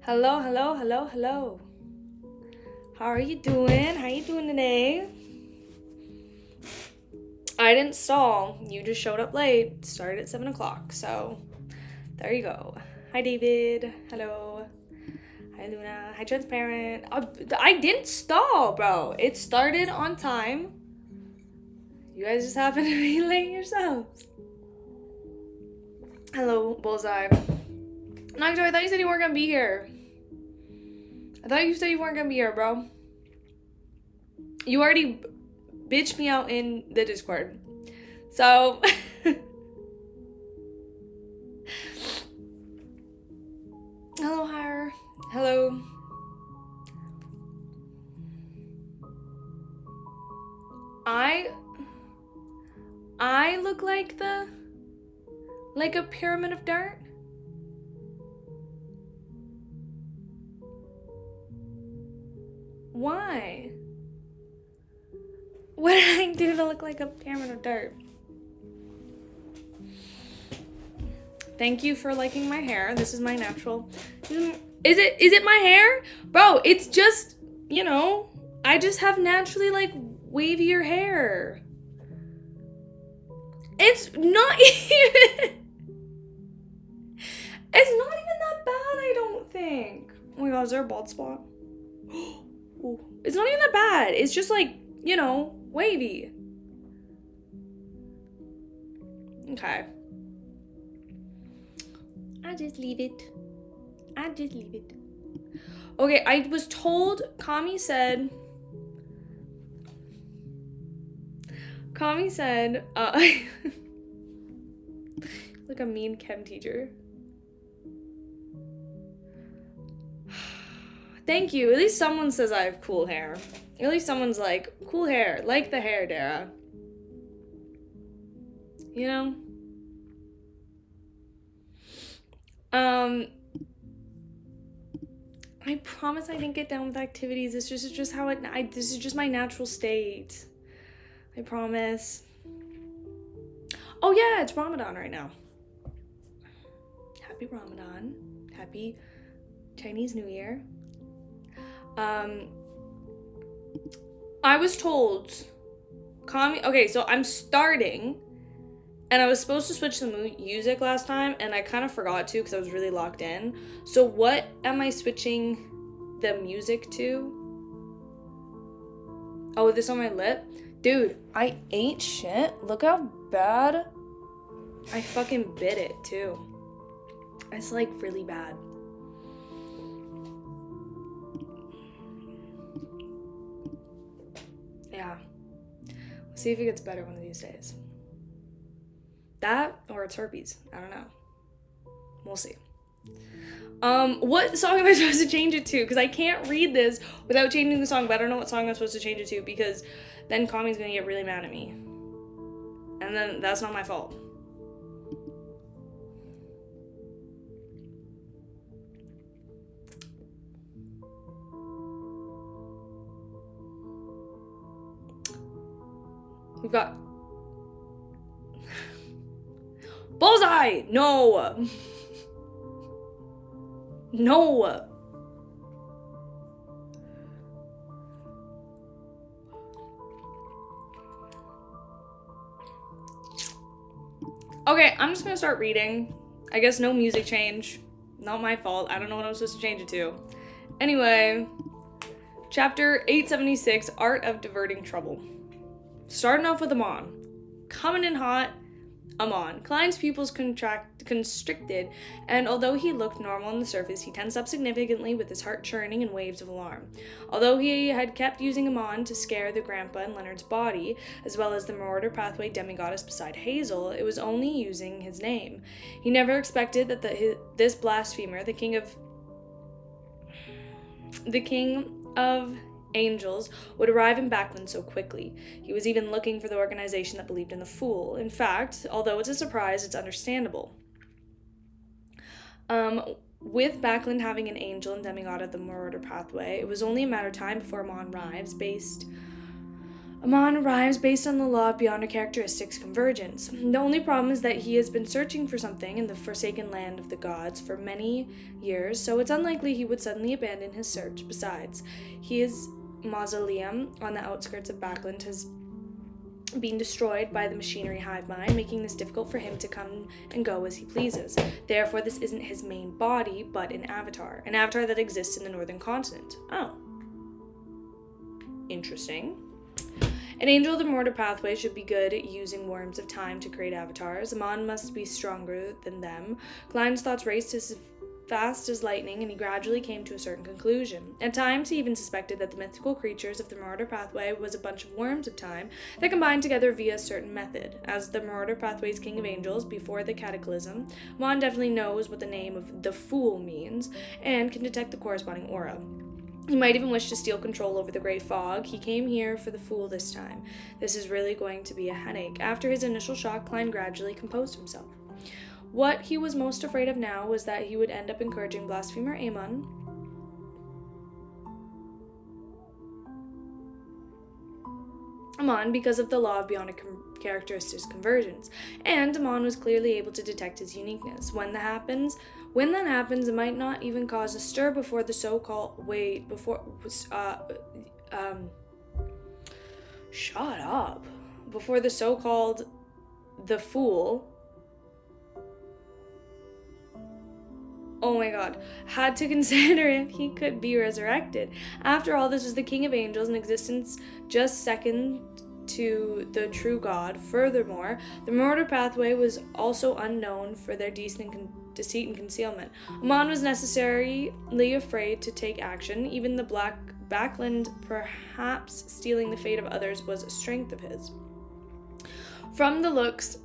Hello, hello, hello, hello. How are you doing? How you doing today? I didn't stall. You just showed up late. Started at 7 o'clock. So, there you go. Hi, David. Hello. Hi, Luna. Hi, Transparent. I didn't stall, bro. It started on time. You guys just happen to be late yourselves. Hello, Bullseye. Nocto, I thought you said you weren't gonna be here. I thought you said you weren't gonna be here, bro. You already bitched me out in the Discord. So, hello, Hire. Hello. I look like a pyramid of dirt. Why? What did I do to look like a pyramid of dirt? Thank you for liking my hair. This is my natural. Is it my hair? Bro, it's just, I just have naturally wavier hair. It's not even that bad, I don't think. Oh my god, is there a bald spot? Ooh, it's not even that bad. It's just wavy. Okay. I just leave it. Okay, I was told, Kami said, like a mean chem teacher. Thank you. At least someone says I have cool hair. At least someone's like, cool hair. Like the hair, Dara. You know? I promise I didn't get down with activities. It's just how this is just my natural state. I promise. Oh yeah, it's Ramadan right now. Happy Ramadan. Happy Chinese New Year. I was told, okay, so I'm starting, and I was supposed to switch the music last time, and I kind of forgot to because I was really locked in. So what am I switching the music to? Oh, this on my lip? Dude, I ate shit. Look how bad I fucking bit it, too. It's, really bad. Yeah. We'll see if it gets better one of these days. That, or it's herpes. I don't know. We'll see. What song am I supposed to change it to? Because I can't read this without changing the song, but I don't know what song I'm supposed to change it to, because then Kami's gonna get really mad at me. And then that's not my fault. We've got Bullseye! No! No! Okay, I'm just gonna start reading. I guess no music change. Not my fault. I don't know what I'm supposed to change it to. Anyway, chapter 876, Art of Diverting Trouble. Starting off with Amon. Coming in hot, Amon. Klein's pupils constricted, and although he looked normal on the surface, he tensed up significantly with his heart churning in waves of alarm. Although he had kept using Amon to scare the grandpa in Leonard's body, as well as the marauder pathway demigoddess beside Hazel, it was only using his name. He never expected that this blasphemer, the king of angels, would arrive in Backland so quickly. He was even looking for the organization that believed in the fool. In fact, although it's a surprise, it's understandable. With Backland having an angel and demigod at the marauder pathway, it was only a matter of time before Amon arrives, based Amon arrives based on the law of beyond a characteristics convergence. The only problem is that he has been searching for something in the forsaken land of the gods for many years, so it's unlikely he would suddenly abandon his search. Besides, his mausoleum on the outskirts of Backland has been destroyed by the machinery hive mind, making this difficult for him to come and go as he pleases. Therefore, this isn't his main body, but an avatar that exists in the northern continent. Oh. Interesting. An angel of the mortar pathway should be good at using worms of time to create avatars. Amon must be stronger than them. Klein's thoughts raced as fast as lightning, and he gradually came to a certain conclusion. At times, he even suspected that the mythical creatures of the mortar pathway was a bunch of worms of time that combined together via a certain method. As the mortar pathway's king of angels before the cataclysm, Amon definitely knows what the name of the Fool means and can detect the corresponding aura. He might even wish to steal control over the Grey Fog. He came here for the Fool this time. This is really going to be a headache. After his initial shock, Klein gradually composed himself. What he was most afraid of now was that he would end up encouraging blasphemer Amon because of the law of beyond a characteristics convergence, and Amon was clearly able to detect his uniqueness. When that happens, it might not even cause a stir before the so-called shut up. Before the so-called the Fool, oh my god, had to consider if he could be resurrected. After all, this was the king of angels, in existence just second to the true god. Furthermore, the mortar pathway was also unknown for their deceit and concealment. Amon was necessarily afraid to take action. Even the Backland, perhaps stealing the fate of others, was a strength of his. From the looks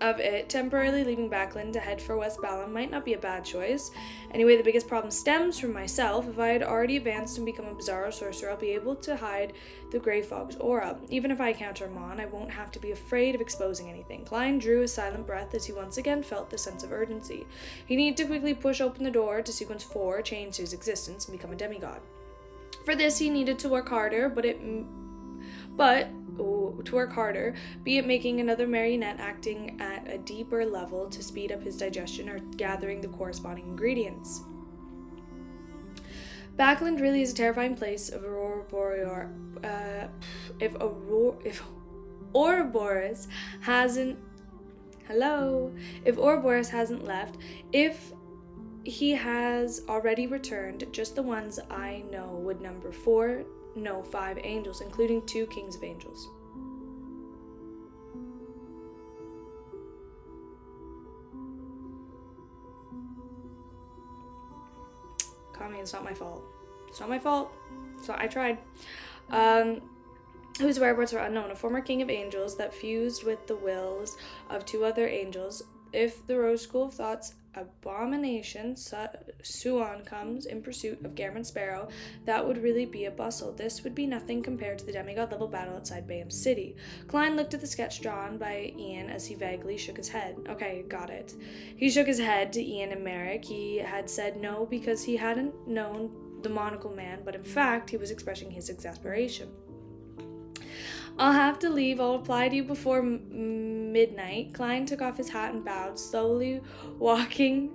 of it, temporarily leaving Backland to head for West Balam might not be a bad choice. Anyway, the biggest problem stems from myself. If I had already advanced and become a bizarro sorcerer, I'll be able to hide the Grey Fog's aura. Even if I encounter Amon, I won't have to be afraid of exposing anything. Klein drew a silent breath as he once again felt the sense of urgency. He needed to quickly push open the door to sequence 4, change his existence, and become a demigod. For this, he needed to work harder, be it making another marionette acting at a deeper level to speed up his digestion or gathering the corresponding ingredients. Backland really is a terrifying place. If Ouroboros hasn't left, if he has already returned, just the ones I know would number 5 angels, including 2 kings of angels. Kami, it's not my fault. So I tried. Whose whereabouts are unknown. A former king of angels that fused with the wills of 2 other angels. If the Rose School of Thought's abomination, Suon, comes in pursuit of Garamond Sparrow, that would really be a bustle. This would be nothing compared to the demigod-level battle outside Bayham City. Klein looked at the sketch drawn by Ian as he vaguely shook his head. Okay, got it. He shook his head to Ian and Merrick. He had said no because he hadn't known the monocle man, but in fact, he was expressing his exasperation. I'll have to leave. I'll reply to you before midnight. Klein took off his hat and bowed, slowly walking.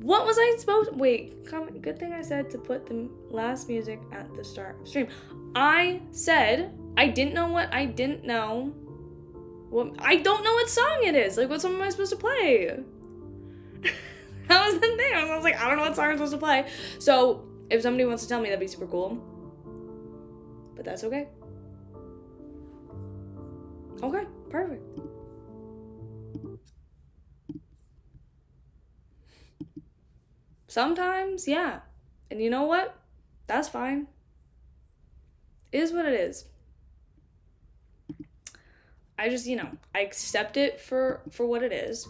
What was I supposed to... Wait, good thing I said to put the last music at the start of stream. I said I didn't know what I didn't know. Well, I don't know what song it is. Like, what song am I supposed to play? That was the thing. I was like, I don't know what song I'm supposed to play. So, if somebody wants to tell me, that'd be super cool. But that's okay. Okay, perfect. Sometimes, yeah. And you know what? That's fine. It is what it is. I just, I accept it for what it is.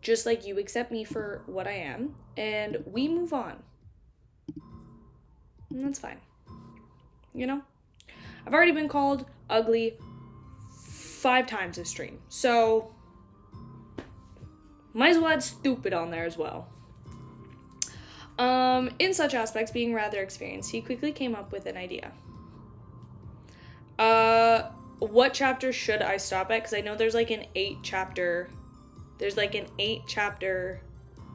Just like you accept me for what I am. And we move on. And that's fine. I've already been called ugly 5 times this stream. So, might as well add stupid on there as well. In such aspects, being rather experienced, he quickly came up with an idea. what chapter should I stop at? Because I know there's like an 8-chapter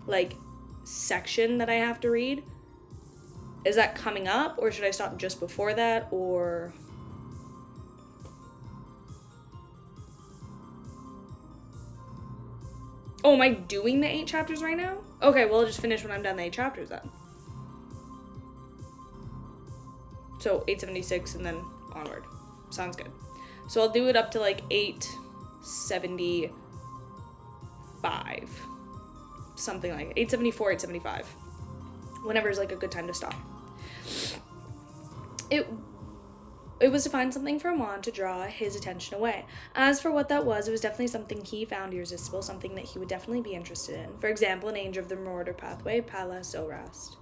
like section that I have to read. Is that coming up, or should I stop just before that, or... Oh, am I doing the 8 chapters right now? Okay, well, I'll just finish when I'm done the 8 chapters then. So 876 and then onward. Sounds good. So I'll do it up to like 875. Something like 874, 875. Whenever is like a good time to stop. It was to find something for Amon to draw his attention away. As for what that was, it was definitely something he found irresistible, something that he would definitely be interested in. For example, an angel of the Marauder pathway, Pala Zorast.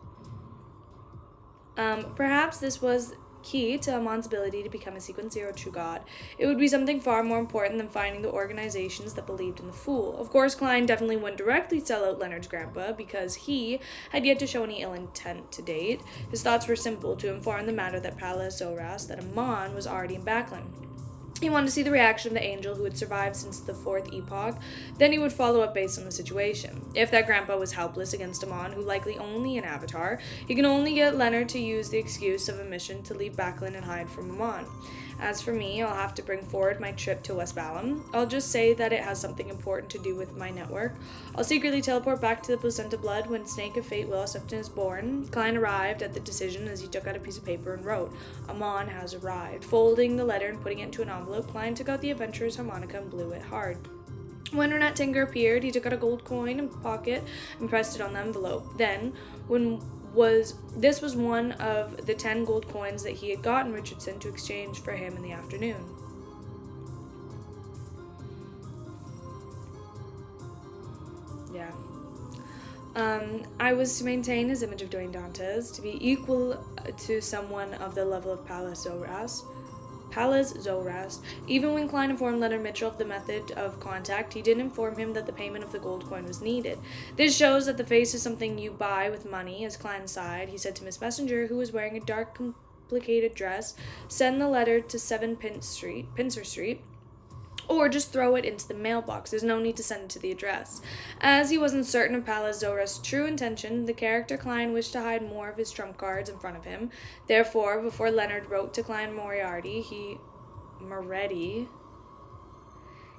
Perhaps this was key to Amon's ability to become a sequencer or true god. It would be something far more important than finding the organizations that believed in the fool. Of course, Klein definitely wouldn't directly sell out Leonard's grandpa because he had yet to show any ill intent to date. His thoughts were simple: to inform the matter that Pala Zorast, that Amon was already in Backlund. He wanted to see the reaction of the angel who had survived since the 4th epoch. Then he would follow up based on the situation. If that grandpa was helpless against Amon, who likely only an avatar, he can only get Leonard to use the excuse of a mission to leave Backlund and hide from Amon. As for me, I'll have to bring forward my trip to Westballum. I'll just say that it has something important to do with my network. I'll secretly teleport back to the Placenta Blood when Snake of Fate Will Septon is born. Klein arrived at the decision as he took out a piece of paper and wrote, "Amon has arrived." Folding the letter and putting it into an envelope, Klein took out the adventurer's harmonica and blew it hard. When Renat Tinker appeared, he took out a gold coin in pocket and pressed it on the envelope. Then, this was one of the 10 gold coins that he had gotten Richardson to exchange for him in the afternoon. Yeah. I was to maintain his image of Dwayne Dantes, to be equal to someone of the level of Palace Zorast. Even when Klein informed Leonard Mitchell of the method of contact, he didn't inform him that the payment of the gold coin was needed. This shows that the face is something you buy with money. As Klein sighed, he said to Miss Messenger, who was wearing a dark, complicated dress, "Send the letter to 7 Pincer Street, or just throw it into the mailbox. There's no need to send it to the address." As he wasn't certain of Pala Zorast's true intention, the character Klein wished to hide more of his trump cards in front of him. Therefore, before Leonard wrote to Klein Moretti,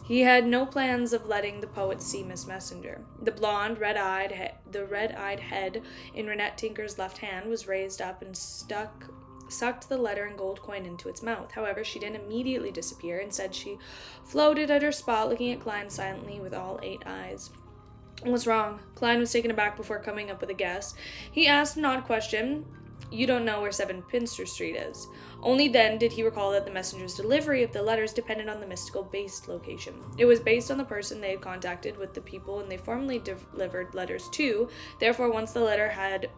he had no plans of letting the poet see Miss Messenger. The blonde, red-eyed head in Renat Tinker's left hand was raised up and sucked the letter and gold coin into its mouth. However, she didn't immediately disappear. Instead, she floated at her spot, looking at Klein silently with all 8 eyes. What's wrong? Klein was taken aback before coming up with a guess. He asked an odd question. You don't know where 7 Pinster Street is. Only then did he recall that the messenger's delivery of the letters depended on the mystical base location. It was based on the person they had contacted with the people and they formerly delivered letters to. Therefore, once the letter had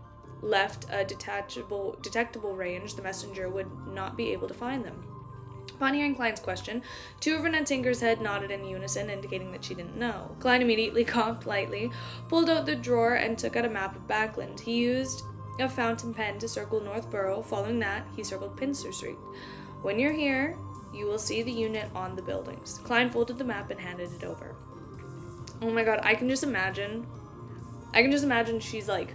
left a detectable range, the messenger would not be able to find them. Upon hearing Klein's question, 2 of Renat Tinker's head nodded in unison, indicating that she didn't know. Klein immediately coughed lightly, pulled out the drawer, and took out a map of Backlund. He used a fountain pen to circle North Borough. Following that, he circled Pincer Street. When you're here, you will see the unit on the buildings. Klein folded the map and handed it over. Oh my god, I can just imagine she's like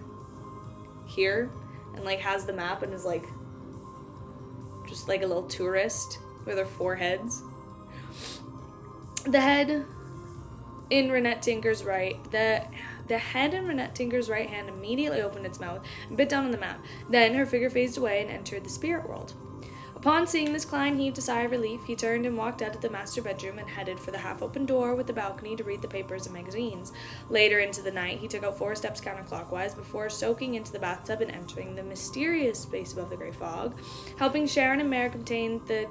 here and like has the map and is like just like a little tourist with her 4 heads. The head in Renat Tinker's the head in Renat Tinker's right hand immediately opened its mouth and bit down on the map. Then her figure phased away and entered the spirit world. Upon seeing this, Klein heaved a sigh of relief. He turned and walked out of the master bedroom and headed for the half-open door with the balcony to read the papers and magazines. Later into the night, he took out 4 steps counterclockwise before soaking into the bathtub and entering the mysterious space above the grey fog. Helping Sharon and Merrick obtain the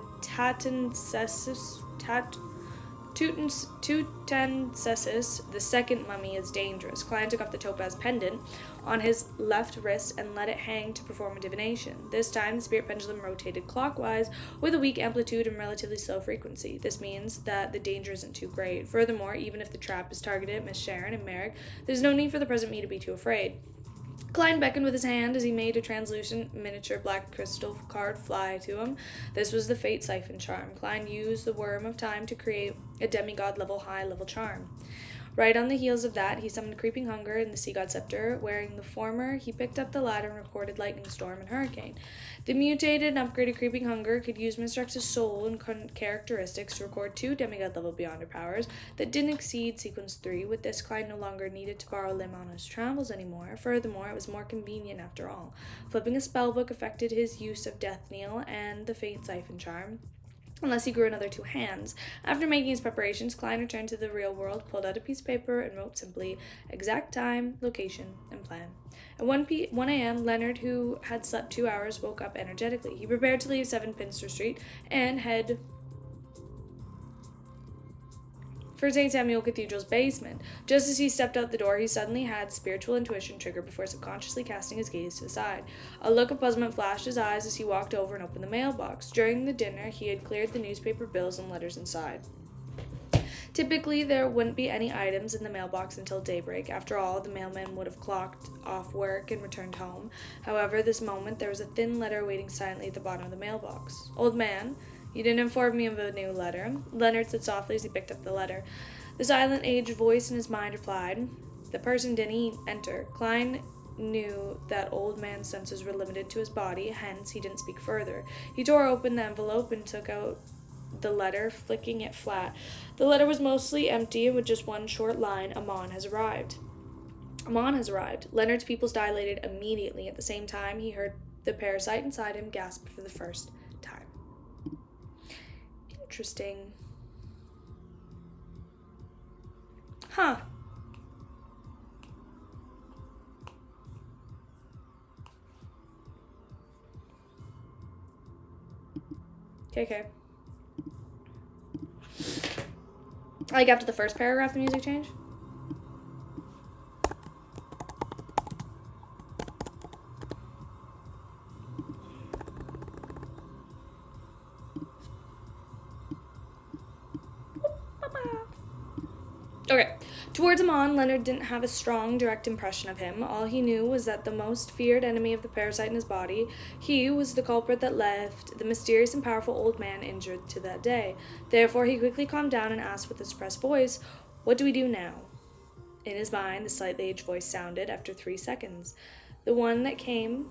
Tutencensus, the second mummy, is dangerous. Klein took off the topaz pendant on his left wrist and let it hang to perform a divination. This time, the spirit pendulum rotated clockwise with a weak amplitude and relatively slow frequency. This means that the danger isn't too great. Furthermore, even if the trap is targeted at Miss Sharon and Merrick, there's no need for the present me to be too afraid. Klein beckoned with his hand as he made a translucent miniature black crystal card fly to him. This was the Fate Siphon charm. Klein used the Worm of Time to create a demigod high-level charm. Right on the heels of that, he summoned Creeping Hunger and the Sea God Scepter. Wearing the former, he picked up the latter and recorded Lightning Storm and Hurricane. The mutated and upgraded Creeping Hunger could use Mr. X's soul and characteristics to record 2 demigod-level Beyonder powers that didn't exceed Sequence 3. With this, Klein no longer needed to borrow Lim on his travels anymore. Furthermore, it was more convenient after all. Flipping a spellbook affected his use of Death Kneel and the Fate Siphon charm, unless he grew another 2 hands. After making his preparations, Klein returned to the real world, pulled out a piece of paper, and wrote simply, exact time, location, and plan. At 1 a.m., Leonard, who had slept 2 hours, woke up energetically. He prepared to leave 7 Pinster Street and head for St. Samuel Cathedral's basement. Just as he stepped out the door, he suddenly had spiritual intuition trigger before subconsciously casting his gaze to the side. A look of puzzlement flashed his eyes as he walked over and opened the mailbox. During the dinner, he had cleared the newspaper bills and letters inside. Typically, there wouldn't be any items in the mailbox until daybreak. After all, the mailman would have clocked off work and returned home. However, this moment, there was a thin letter waiting silently at the bottom of the mailbox. Old man, you didn't inform me of a new letter. Leonard said softly as he picked up the letter. The silent, aged voice in his mind replied, the person didn't enter. Klein knew that old man's senses were limited to his body, hence he didn't speak further. He tore open the envelope and took out the letter, flicking it flat. The letter was mostly empty, with just one short line, Amon has arrived. Amon has arrived. Leonard's pupils dilated immediately. At the same time, he heard the parasite inside him gasp for the first time. Interesting. Huh. Okay. Like after the first paragraph, the music changed? Okay. Towards Amon, Leonard didn't have a strong, direct impression of him. All he knew was that the most feared enemy of the parasite in his body, he was the culprit that left the mysterious and powerful old man injured to that day. Therefore, he quickly calmed down and asked with a suppressed voice, what do we do now? In his mind, the slightly aged voice sounded after 3 seconds. The one that came...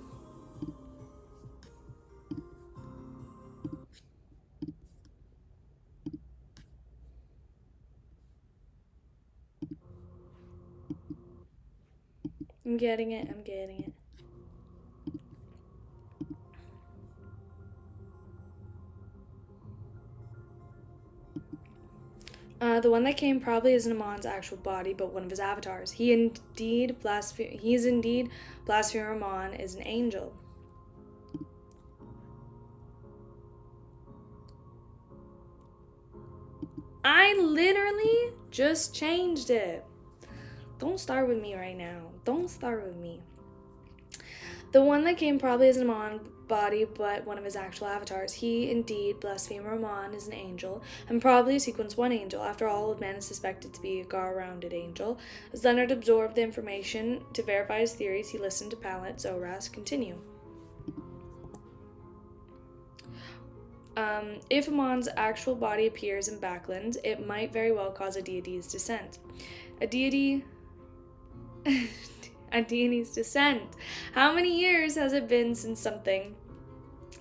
I'm getting it. The one that came probably isn't Amon's actual body, but one of his avatars. He is indeed blasphemer. Amon is an angel. I literally just changed it. Don't start with me right now. Don't start with me. The one that came probably isn't Amon's body, but one of his actual avatars. He, indeed, blasphemer Amon, is an angel, and probably a Sequence 1 angel. After all, old man is suspected to be a gar-rounded angel. As Leonard absorbed the information to verify his theories, he listened to Palat Zoras continue. If Amon's actual body appears in Backland, it might very well cause a deity's descent. A deity's descent. How many years has it been since something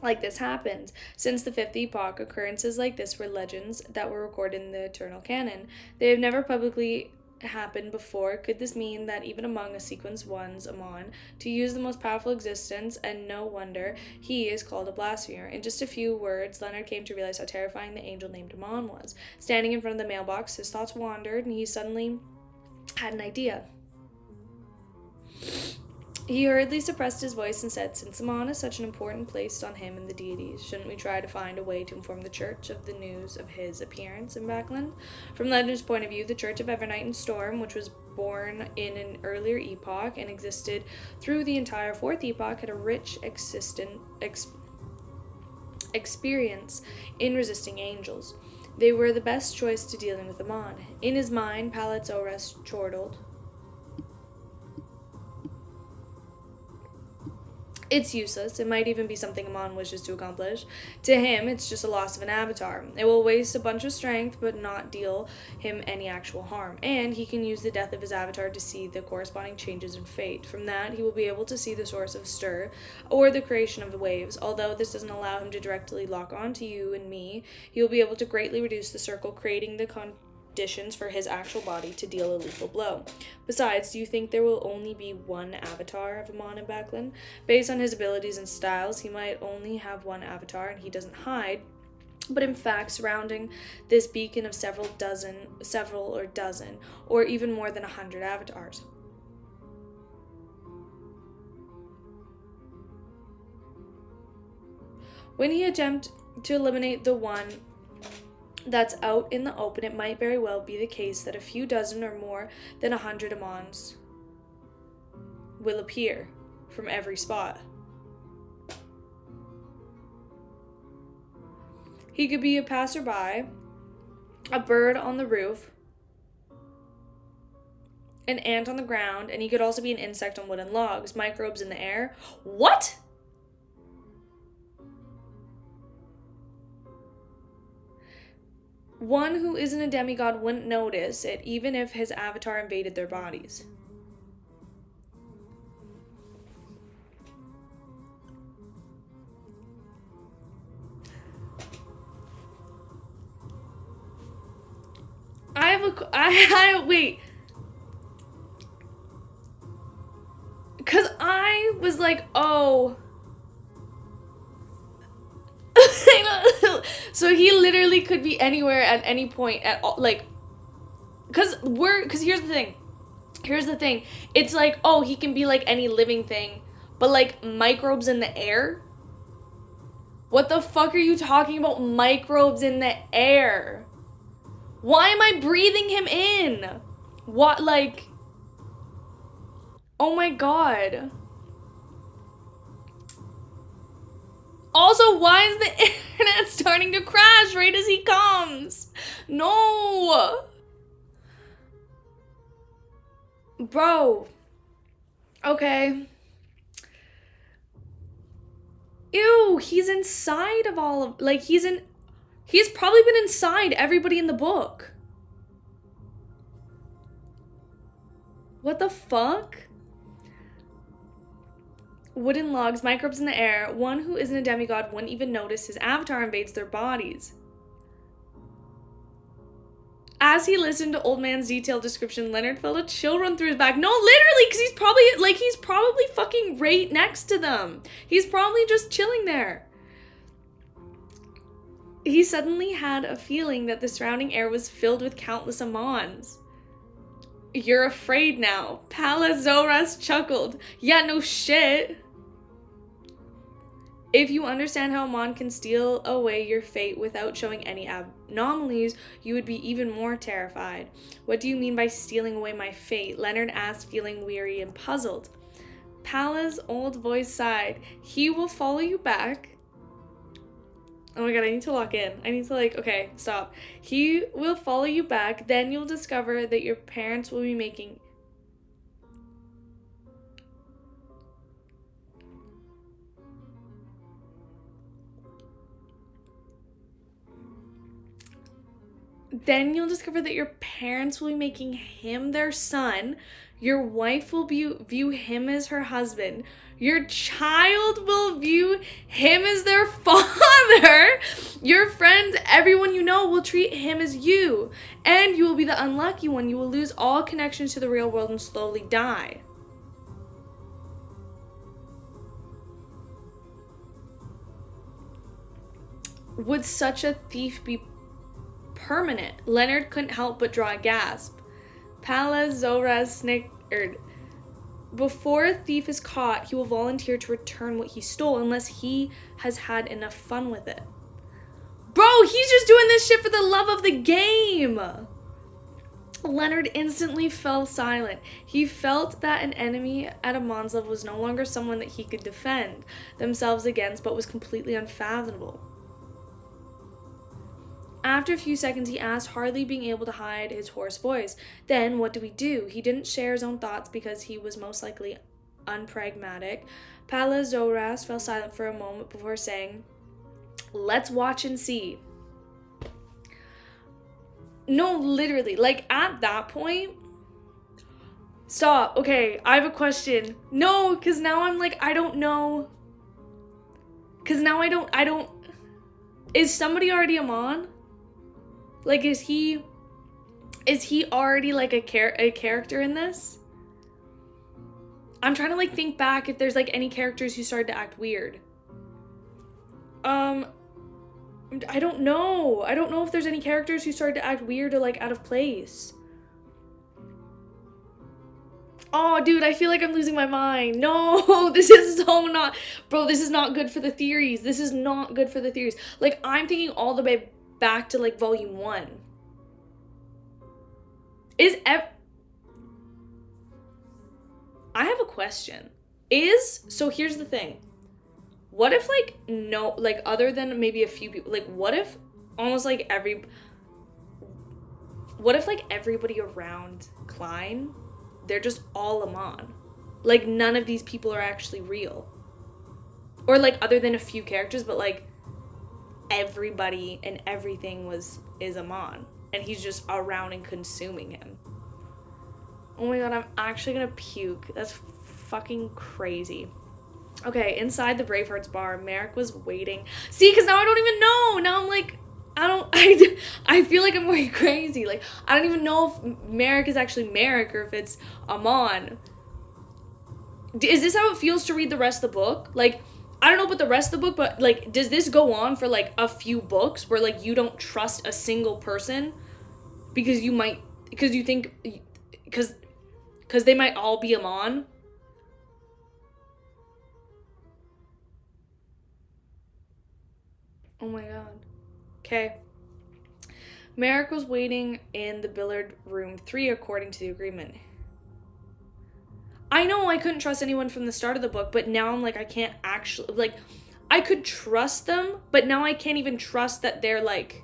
like this happened? Since the 5th epoch, occurrences like this were legends that were recorded in the eternal canon. They have never publicly happened before. Could this mean that even among a Sequence 1's Amon, to use the most powerful existence, and no wonder, he is called a blasphemer? In just a few words, Leonard came to realize how terrifying the angel named Amon was. Standing in front of the mailbox, his thoughts wandered, and he suddenly had an idea. He hurriedly suppressed his voice and said, since Amon is such an important place on him and the deities, shouldn't we try to find a way to inform the church of the news of his appearance in Backland? From Leonard's point of view, the Church of Evernight and Storm, which was born in an earlier epoch and existed through the entire 4th epoch, had a rich experience in resisting angels. They were the best choice to dealing with Amon. In his mind, Palat Zoras chortled. It's useless. It might even be something Amon wishes to accomplish. To him, it's just a loss of an avatar. It will waste a bunch of strength, but not deal him any actual harm. And he can use the death of his avatar to see the corresponding changes in fate. From that, he will be able to see the source of stir, or the creation of the waves. Although this doesn't allow him to directly lock onto you and me, he will be able to greatly reduce the circle, creating the conditions for his actual body to deal a lethal blow. Besides, do you think there will only be one avatar of Amon and Backlund? Based on his abilities and styles, he might only have one avatar and he doesn't hide, but in fact, surrounding this beacon of several or dozen, or even more than 100 avatars. When he attempts to eliminate the one that's out in the open, it might very well be the case that a few dozen or more than 100 Amons will appear from every spot. He could be a passerby, a bird on the roof, an ant on the ground, and he could also be an insect on wooden logs, microbes in the air. What? One who isn't a demigod wouldn't notice it, even if his avatar invaded their bodies. Wait. Because I was like, oh. So he literally could be anywhere at any point at all, like, because here's the thing, it's like, oh, he can be like any living thing, but like microbes in the air? What the fuck are you talking about, microbes in the air? Why am I breathing him in? What, like, oh my god. Also, why is the internet starting to crash right as he comes? No! Bro. Okay. Ew, he's inside of all of, like, he's probably been inside everybody in the book. What the fuck? Wooden logs, microbes in the air. One who isn't a demigod wouldn't even notice his avatar invades their bodies. As he listened to Old Man's detailed description, Leonard felt a chill run through his back. No, literally, because he's probably fucking right next to them. He's probably just chilling there. He suddenly had a feeling that the surrounding air was filled with countless Amons. You're afraid now. Palazoras chuckled. Yeah, no shit. If you understand how Amon can steal away your fate without showing any anomalies, you would be even more terrified. What do you mean by stealing away my fate? Leonard asked, feeling weary and puzzled. Pala's old voice sighed. He will follow you back. Oh my god, I need to lock in. I need to, like, okay, stop. He will follow you back, then you'll discover that your parents will be making... Then you'll discover that your parents will be making him their son. Your wife will view him as her husband. Your child will view him as their father. Your friends, everyone you know, will treat him as you. And you will be the unlucky one. You will lose all connections to the real world and slowly die. Would such a thief be permanent? Leonard couldn't help but draw a gasp. Palazoras snickered. Before a thief is caught, he will volunteer to return what he stole unless he has had enough fun with it. Bro, he's just doing this shit for the love of the game! Leonard instantly fell silent. He felt that an enemy at Amon's level was no longer someone that he could defend themselves against, but was completely unfathomable. After a few seconds, he asked, hardly being able to hide his hoarse voice. Then, what do we do? He didn't share his own thoughts because he was most likely unpragmatic. Palazoras fell silent for a moment before saying, "Let's watch and see." No, literally, like, at that point, stop. Okay, I have a question. No, because now I'm like, I don't know. Because now I don't, is somebody already Amon? Like, is he already, like, a character in this? I'm trying to, like, think back if there's, like, any characters who started to act weird. I don't know. I don't know if there's any characters who started to act weird or, like, out of place. Oh, dude, I feel like I'm losing my mind. No, this is so not... Bro, this is not good for the theories. This is not good for the theories. Like, I'm thinking all the way back to, like, volume 1. I have a question. So here's the thing. What if, like, no, like, other than maybe a few people, like, what if almost, like, what if, like, everybody around Klein, they're just all Amon? Like, none of these people are actually real. Or, like, other than a few characters, but, like, everybody and everything is Amon. And he's just around and consuming him. Oh my god, I'm actually gonna puke. That's fucking crazy. Okay, inside the Bravehearts bar, Merrick was waiting. See, because now I don't even know. Now I'm like, I feel like I'm going crazy. Like, I don't even know if Merrick is actually Merrick or if it's Amon. Is this how it feels to read the rest of the book? Like, I don't know about the rest of the book, but, like, does this go on for, like, a few books where, like, you don't trust a single person because you think, because they might all be Amon? Oh my god. Okay. Merrick was waiting in the billiard room 3 according to the agreement. I know I couldn't trust anyone from the start of the book, but now I'm like, I can't actually, like, I could trust them, but now I can't even trust that they're, like,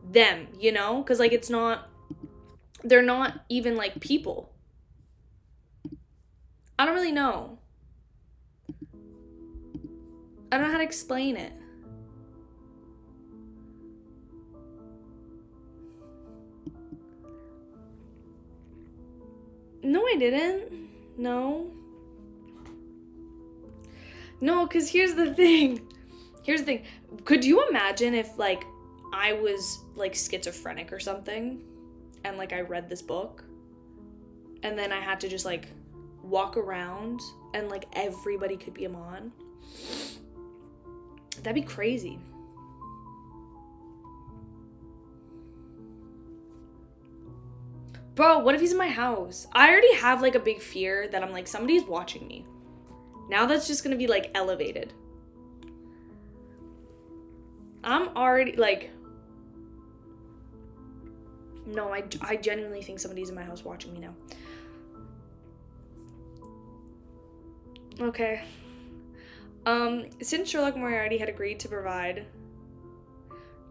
them, you know? Because, like, they're not even, like, people. I don't really know. I don't know how to explain it. No, I didn't. No, because here's the thing. Could you imagine if, like, I was, like, schizophrenic or something and, like, I read this book and then I had to just, like, walk around and, like, everybody could be Amon? That'd be crazy. Bro, what if he's in my house? I already have, like, a big fear that I'm like, somebody's watching me. Now that's just gonna be, like, elevated. I'm already, like... No, I genuinely think somebody's in my house watching me now. Okay. Since Sherlock Moriarty had agreed to provide...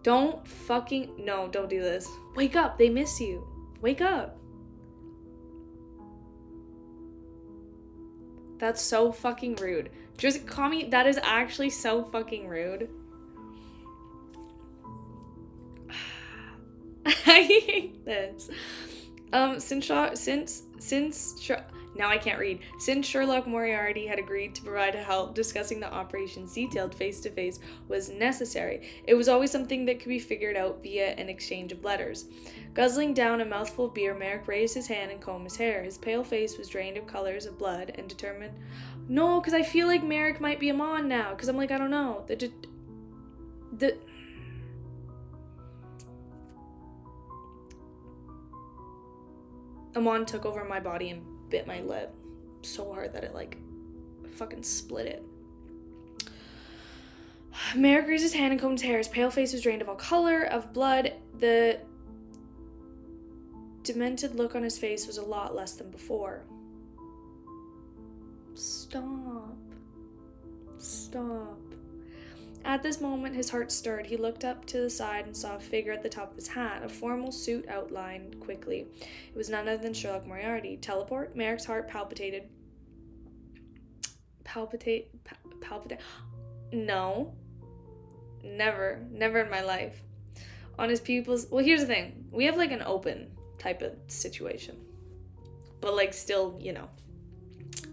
No, don't do this. Wake up, they miss you. Wake up. That's so fucking rude. Just call me, that is actually so fucking rude. I hate this. Now I can't read. Since Sherlock Moriarty had agreed to provide help, discussing the operations detailed face-to-face was necessary. It was always something that could be figured out via an exchange of letters. Guzzling down a mouthful of beer, Merrick raised his hand and combed his hair. His pale face was drained of colors of blood and determined... No, because I feel like Merrick might be Amon now, because I'm like, I don't know. Amon took over my body and bit my lip so hard that it, like, fucking split it. Merrick raised his hand and combed his hair. His pale face was drained of all color, of blood. The demented look on his face was a lot less than before. Stop. At this moment, his heart stirred. He looked up to the side and saw a figure at the top of his hat, a formal suit outlined quickly. It was none other than Sherlock Moriarty. Teleport? Merrick's heart palpitated. palpitate. No, never in my life. On his pupils. Well, here's the thing. We have like an open type of situation, but like still,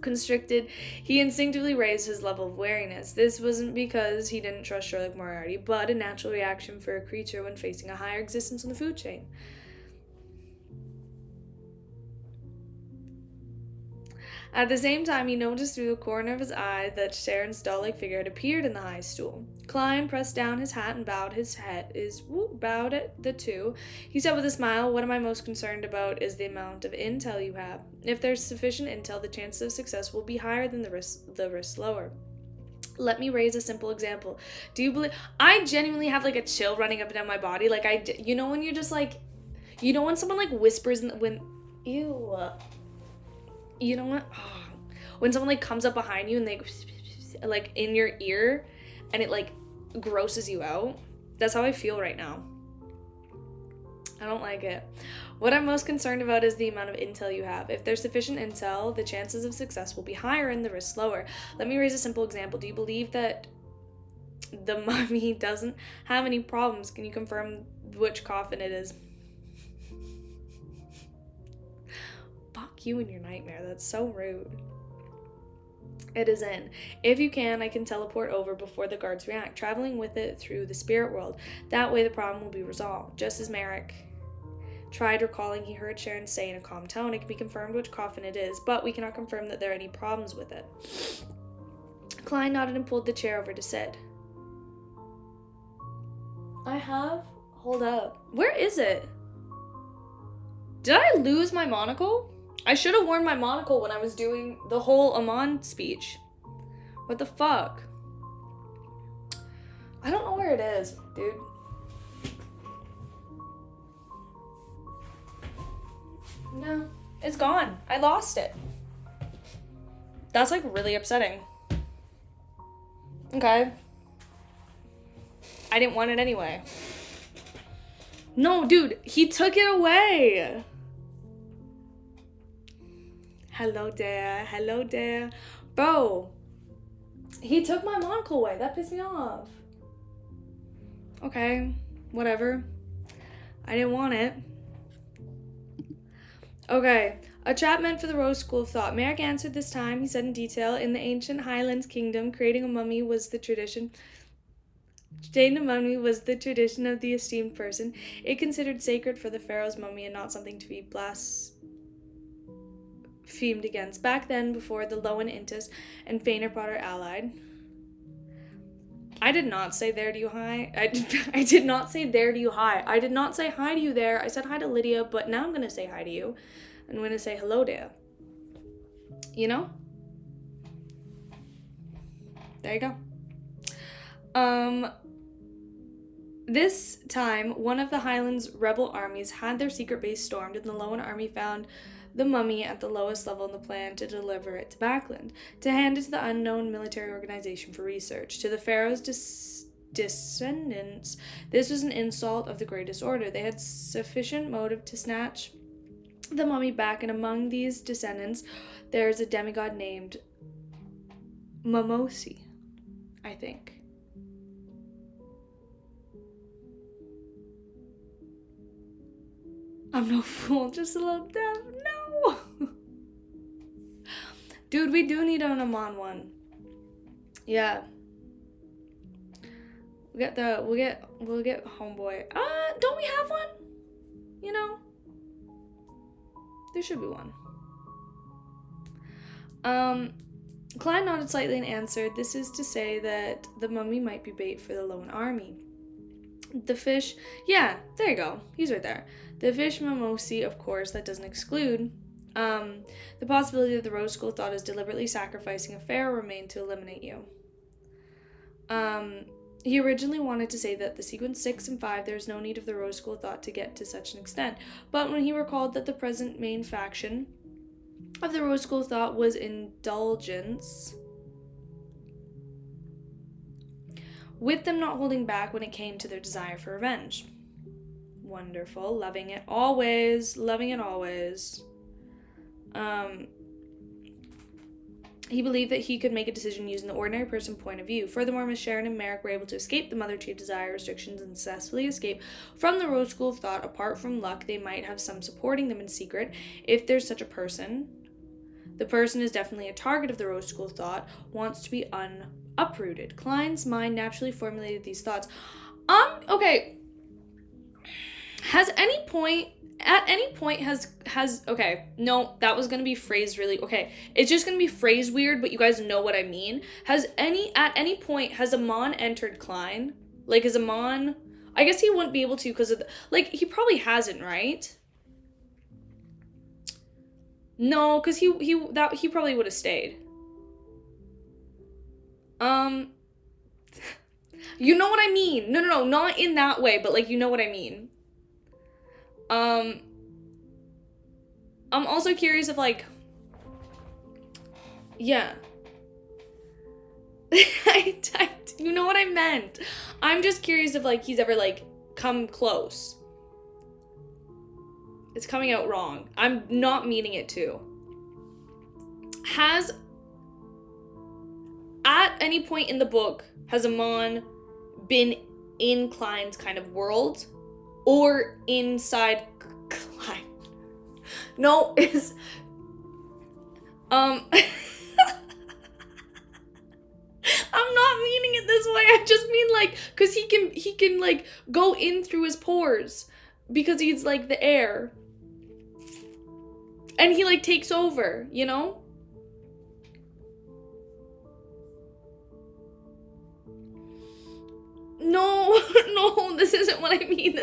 constricted. He instinctively raised his level of wariness. This wasn't because he didn't trust Sherlock Moriarty, but a natural reaction for a creature when facing a higher existence on the food chain. At the same time, he noticed through the corner of his eye that Sharon's doll-like figure had appeared in the high stool. Klein pressed down his hat and bowed at the two. He said with a smile, "What am I most concerned about is the amount of intel you have. If there's sufficient intel, the chances of success will be higher than the risk lower. Let me raise a simple example. Do you believe..." I genuinely have like a chill running up and down my body. Like when you're just like, when someone like whispers ew. You know what? Oh. When someone like comes up behind you and they like in your ear and it like grosses you out. That's how I feel right now. I don't like it. What I'm most concerned about is the amount of intel you have. If there's sufficient intel, the chances of success will be higher and the risk lower. Let me raise a simple example. Do you believe that the mummy doesn't have any problems? Can you confirm which coffin it is? Fuck you and your nightmare. That's so rude. It is in. If you can, I can teleport over before the guards react, traveling with it through the spirit world. That way the problem will be resolved. Just as Merrick tried recalling, he heard Sharon say in a calm tone, "It can be confirmed which coffin it is, but we cannot confirm that there are any problems with it." Klein nodded and pulled the chair over to sit. Hold up. Where is it? Did I lose my monocle? I should have worn my monocle when I was doing the whole Amon speech. What the fuck? I don't know where it is, dude. No, it's gone. I lost it. That's like really upsetting. Okay. I didn't want it anyway. No, dude, he took it away. Hello there. Bro, he took my monocle away. That pissed me off. Okay, whatever. I didn't want it. Okay, a trap meant for the Rose School of Thought. Merrick answered this time, he said in detail. In the ancient Highlands kingdom, creating a mummy was the tradition. Creating a mummy was the tradition of the esteemed person. It considered sacred for the pharaoh's mummy and not something to be blasphemed against. Back then, before the Lowen Intis and Fainer Potter allied. I did not say there to you hi. I did not say there to you hi. I did not say hi to you there. I said hi to Lydia, but now I'm going to say hi to you. I'm going to say hello there. You know? There you go. This time, one of the Highlands rebel armies had their secret base stormed, and the Lowen army found the mummy at the lowest level in the plan to deliver it to Backland, to hand it to the unknown military organization for research. To the pharaoh's descendants, this was an insult of the greatest order. They had sufficient motive to snatch the mummy back, and among these descendants, there's a demigod named Momosi, I think. I'm no fool, just a little deaf. No! Dude, we do need an Amon one. Yeah. We'll get Homeboy. Don't we have one? You know? There should be one. Klein nodded slightly and answered, "This is to say that the mummy might be bait for the Lowen army. The fish..." Yeah, there you go. He's right there. The fish Momosi, of course, that doesn't exclude the possibility that the Rose School of Thought is deliberately sacrificing a pharaoh remain to eliminate you. He originally wanted to say that the sequence 6 and 5, there's no need of the Rose School of Thought to get to such an extent, but when he recalled that the present main faction of the Rose School of Thought was indulgence, with them not holding back when it came to their desire for revenge. Wonderful. Loving it always. He believed that he could make a decision using the ordinary person point of view. Furthermore, Miss Sharon and Merrick were able to escape the Mother Tree of Desire restrictions and successfully escape from the Rose School of Thought. Apart from luck, they might have some supporting them in secret, if there's such a person. The person is definitely a target of the Rose School of Thought, wants to be uprooted. Klein's mind naturally formulated these thoughts. Okay. At any point has okay, no, that was gonna be phrased really, okay, it's just gonna be phrased weird, but you guys know what I mean. At any point has Amon entered Klein? Like, is Amon, I guess he wouldn't be able to because of he probably hasn't, right? No, because he probably would have stayed. You know what I mean. No, not in that way, but you know what I mean. I'm also curious if yeah. You know what I meant. I'm just curious if he's ever come close. It's coming out wrong. I'm not meaning it to. At any point in the book, has Amon been in Klein's kind of world? Or inside Klein? No, it's... I'm not meaning it this way. I just mean, because he can, go in through his pores. Because he's, the air. And he, takes over, you know? No, this isn't what I mean.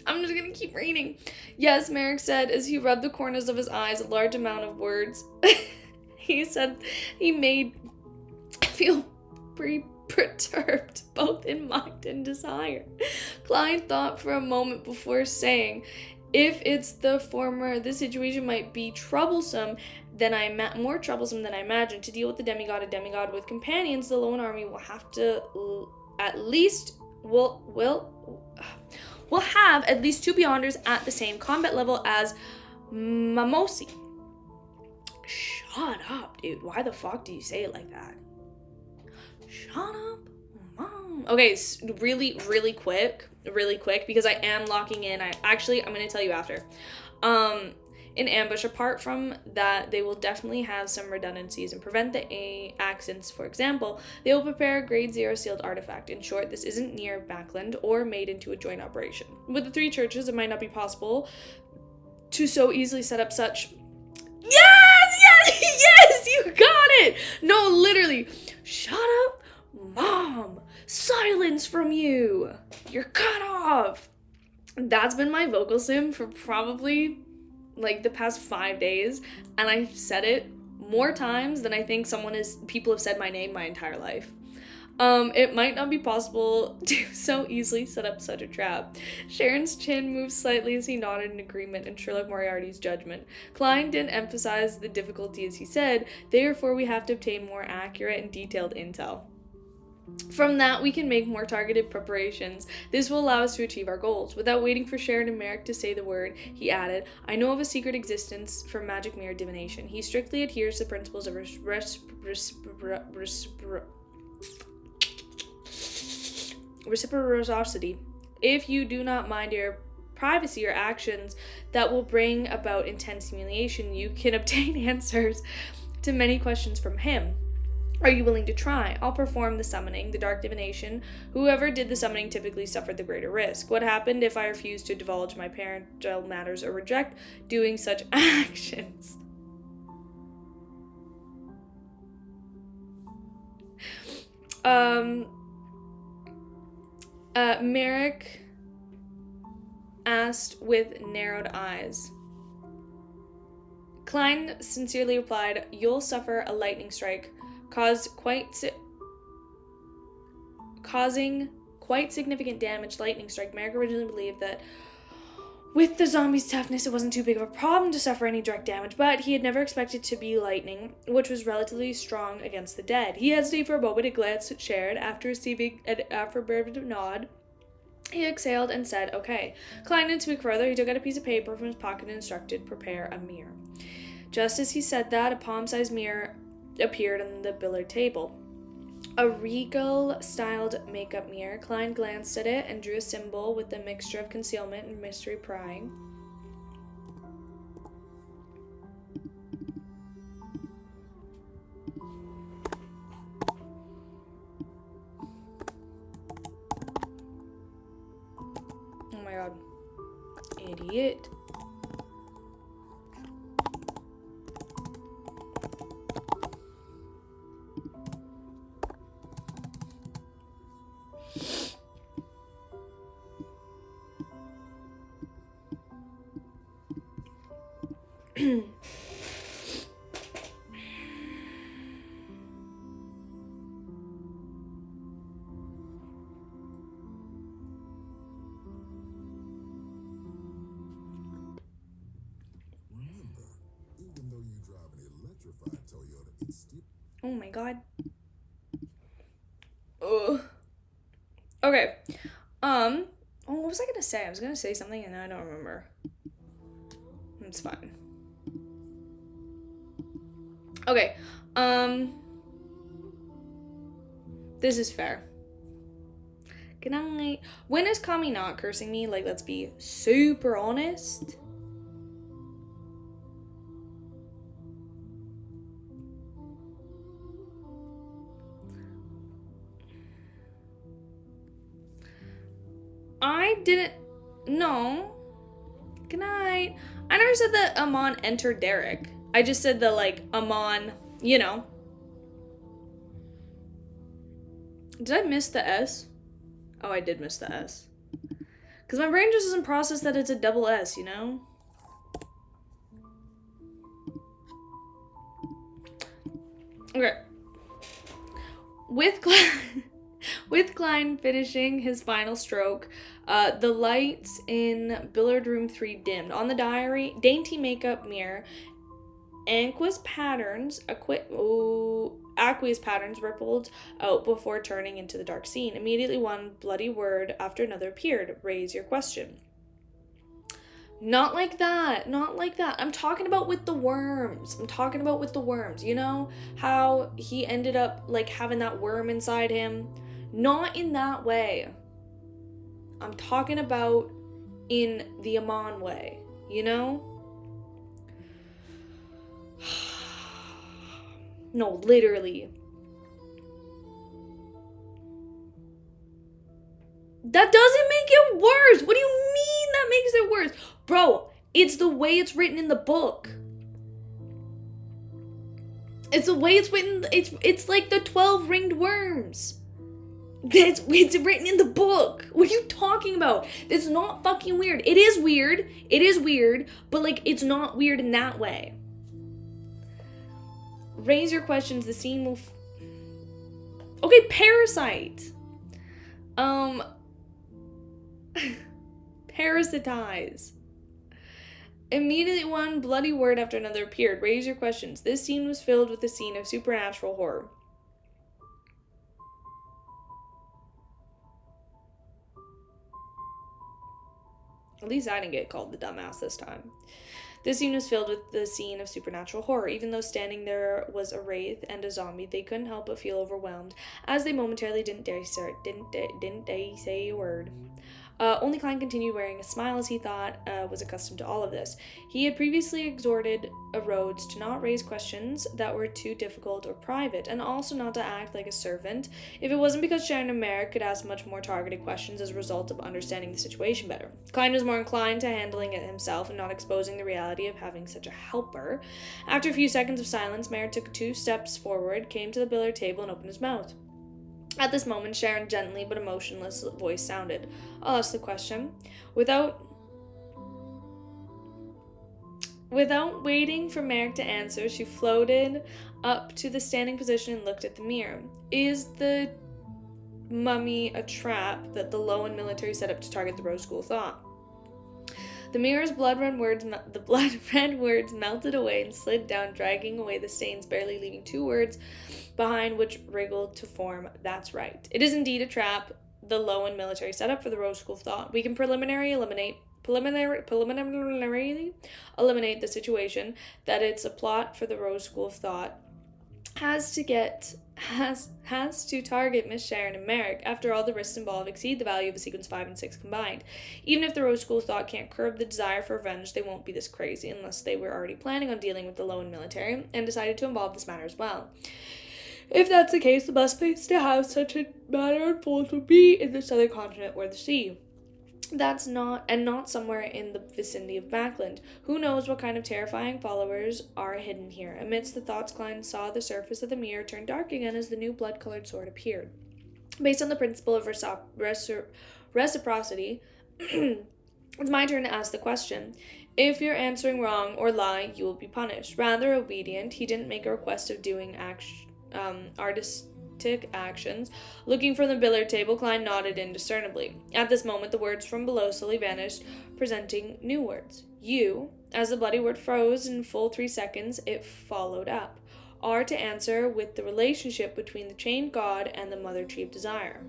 I'm just gonna keep reading. Yes, Merrick said as he rubbed the corners of his eyes a large amount of words. He said he made feel pretty perturbed, both in mind and desire. Klein thought for a moment before saying, if it's the former, the situation might be troublesome, more troublesome than I imagined. To deal with a demigod with companions, the lone army will have to will have at least 2 Beyonders at the same combat level as Mamosi. Shut up, dude. Why the fuck do you say it like that? Shut up, Mom. Okay, really quick, because I am locking in. I'm going to tell you after. In ambush, apart from that, they will definitely have some redundancies and prevent the accents. For example, they will prepare a grade 0 sealed artifact. In short, this isn't near Backland or made into a joint operation. With the 3 churches, it might not be possible to so easily set up such... Yes, you got it! No, literally. Shut up, Mom. Silence from you. You're cut off. That's been my vocal sim for probably... the past 5 days, and I've said it more times than I think people have said my name my entire life. It might not be possible to so easily set up such a trap. Sharon's chin moved slightly as he nodded in agreement in Sherlock Moriarty's judgment. Klein didn't emphasize the difficulty as he said, therefore we have to obtain more accurate and detailed intel. From that, we can make more targeted preparations. This will allow us to achieve our goals. Without waiting for Sharon and Merrick to say the word, he added, I know of a secret existence for magic mirror divination. He strictly adheres to the principles of reciprocity. If you do not mind your privacy or actions that will bring about intense humiliation, you can obtain answers to many questions from him. Are you willing to try? I'll perform the summoning, the dark divination. Whoever did the summoning typically suffered the greater risk. What happened if I refuse to divulge my parental matters or reject doing such actions? Merrick asked with narrowed eyes. Klein sincerely replied, you'll suffer a lightning strike, causing quite significant damage. Lightning strike. Merrick originally believed that with the zombie's toughness, it wasn't too big of a problem to suffer any direct damage, but he had never expected to be lightning, which was relatively strong against the dead. He hesitated for a moment and glanced at Sharon. After receiving an affirmative nod, he exhaled and said, okay. Klein didn't speak further. He took out a piece of paper from his pocket and instructed, prepare a mirror. Just as he said that, a palm-sized mirror appeared on the billiard table. A regal-styled makeup mirror. Klein glanced at it and drew a symbol with a mixture of concealment and mystery prying. Oh my god. Idiot. Oh my god. Ugh. Okay. Oh, what was I gonna say? I was gonna say something and I don't remember. It's fine. Okay. This is fair. Good night. When is Kami not cursing me? Like, let's be super honest. I didn't. No. Good night. I never said that Amon entered Derek. I just said that, like, Amon, you know. Did I miss the S? Oh, I did miss the S. Because my brain just doesn't process that it's a double S, you know? Okay. With Klein finishing his final stroke, the lights in billiard room 3 dimmed. On the diary, dainty makeup mirror, aqueous patterns rippled out before turning into the dark scene. Immediately one bloody word after another appeared. Raise your question. Not like that. Not like that. I'm talking about with the worms. You know how he ended up, like, having that worm inside him? Not in that way. I'm talking about in the Amon way, you know? No, literally. That doesn't make it worse. What do you mean that makes it worse? Bro, it's the way it's written in the book. It's the way it's written. It's like the 12 ringed worms. It's written in the book. What are you talking about? It's not fucking weird. It is weird, but, like, it's not weird in that way. Raise your questions. The scene will... Okay, Parasite. Parasitize. Immediately one bloody word after another appeared. Raise your questions. This scene was filled with a scene of supernatural horror. At least I didn't get called the dumbass this time. This scene was filled with the scene of supernatural horror. Even though standing there was a wraith and a zombie, they couldn't help but feel overwhelmed, as they momentarily didn't dare say a word. Only Klein continued wearing a smile, as he thought was accustomed to all of this. He had previously exhorted Rhodes to not raise questions that were too difficult or private, and also not to act like a servant, if it wasn't because Sharon and Merrick could ask much more targeted questions as a result of understanding the situation better. Klein was more inclined to handling it himself and not exposing the reality of having such a helper. After a few seconds of silence, Merrick took 2 steps forward, came to the billiard table, and opened his mouth. At this moment, Sharon's gently but emotionless voice sounded. I'll ask the question. Without waiting for Merrick to answer, she floated up to the standing position and looked at the mirror. Is the mummy a trap that the Lowen military set up to target the Rose School thought? The mirror's blood-red words melted away and slid down, dragging away the stains, barely leaving 2 words behind which wriggled to form. That's right. It is indeed a trap the Lowen military set up for the Rose School of Thought. We can preliminarily eliminate preliminarily eliminate the situation that it's a plot for the Rose School of Thought has to target Miss Sharon and Merrick. After all, the risks involved exceed the value of a sequence 5 and 6 combined. Even if the Rose School of Thought can't curb the desire for revenge, they won't be this crazy unless they were already planning on dealing with the Lowen military and decided to involve this matter as well. If that's the case, the best place to have such a matter unfold would be in the southern continent or the sea. That's not somewhere in the vicinity of Backland. Who knows what kind of terrifying followers are hidden here? Amidst the thoughts, Klein saw the surface of the mirror turn dark again as the new blood-colored sword appeared. Based on the principle of reciprocity, it's my turn to ask the question. If you're answering wrong or lie, you will be punished. Rather obedient, he didn't make a request of doing artistic actions. Looking from the billiard table, Klein nodded indiscernibly. At this moment, the words from below slowly vanished, presenting new words. You, as the bloody word froze in full 3 seconds, it followed up, are to answer with the relationship between the chained god and the mother tree of desire.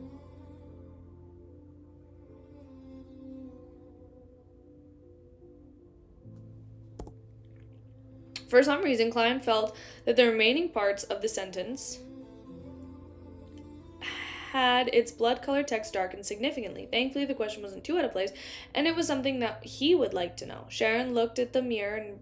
For some reason, Klein felt that the remaining parts of the sentence had its blood-colored text darkened significantly. Thankfully, the question wasn't too out of place, and it was something that he would like to know. Sharon looked at the mirror and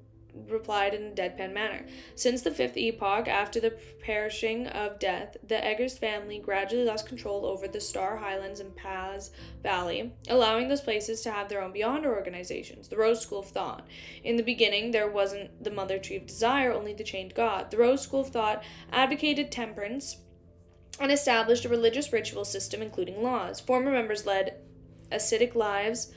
replied in a deadpan manner. Since the 5th epoch, after the perishing of death, the Eggers family gradually lost control over the Star Highlands and Paz Valley, allowing those places to have their own Beyonder organizations, the Rose School of Thought. In the beginning, there wasn't the Mother Tree of Desire, only the Chained God. The Rose School of Thought advocated temperance and established a religious ritual system, including laws. Former members led ascetic lives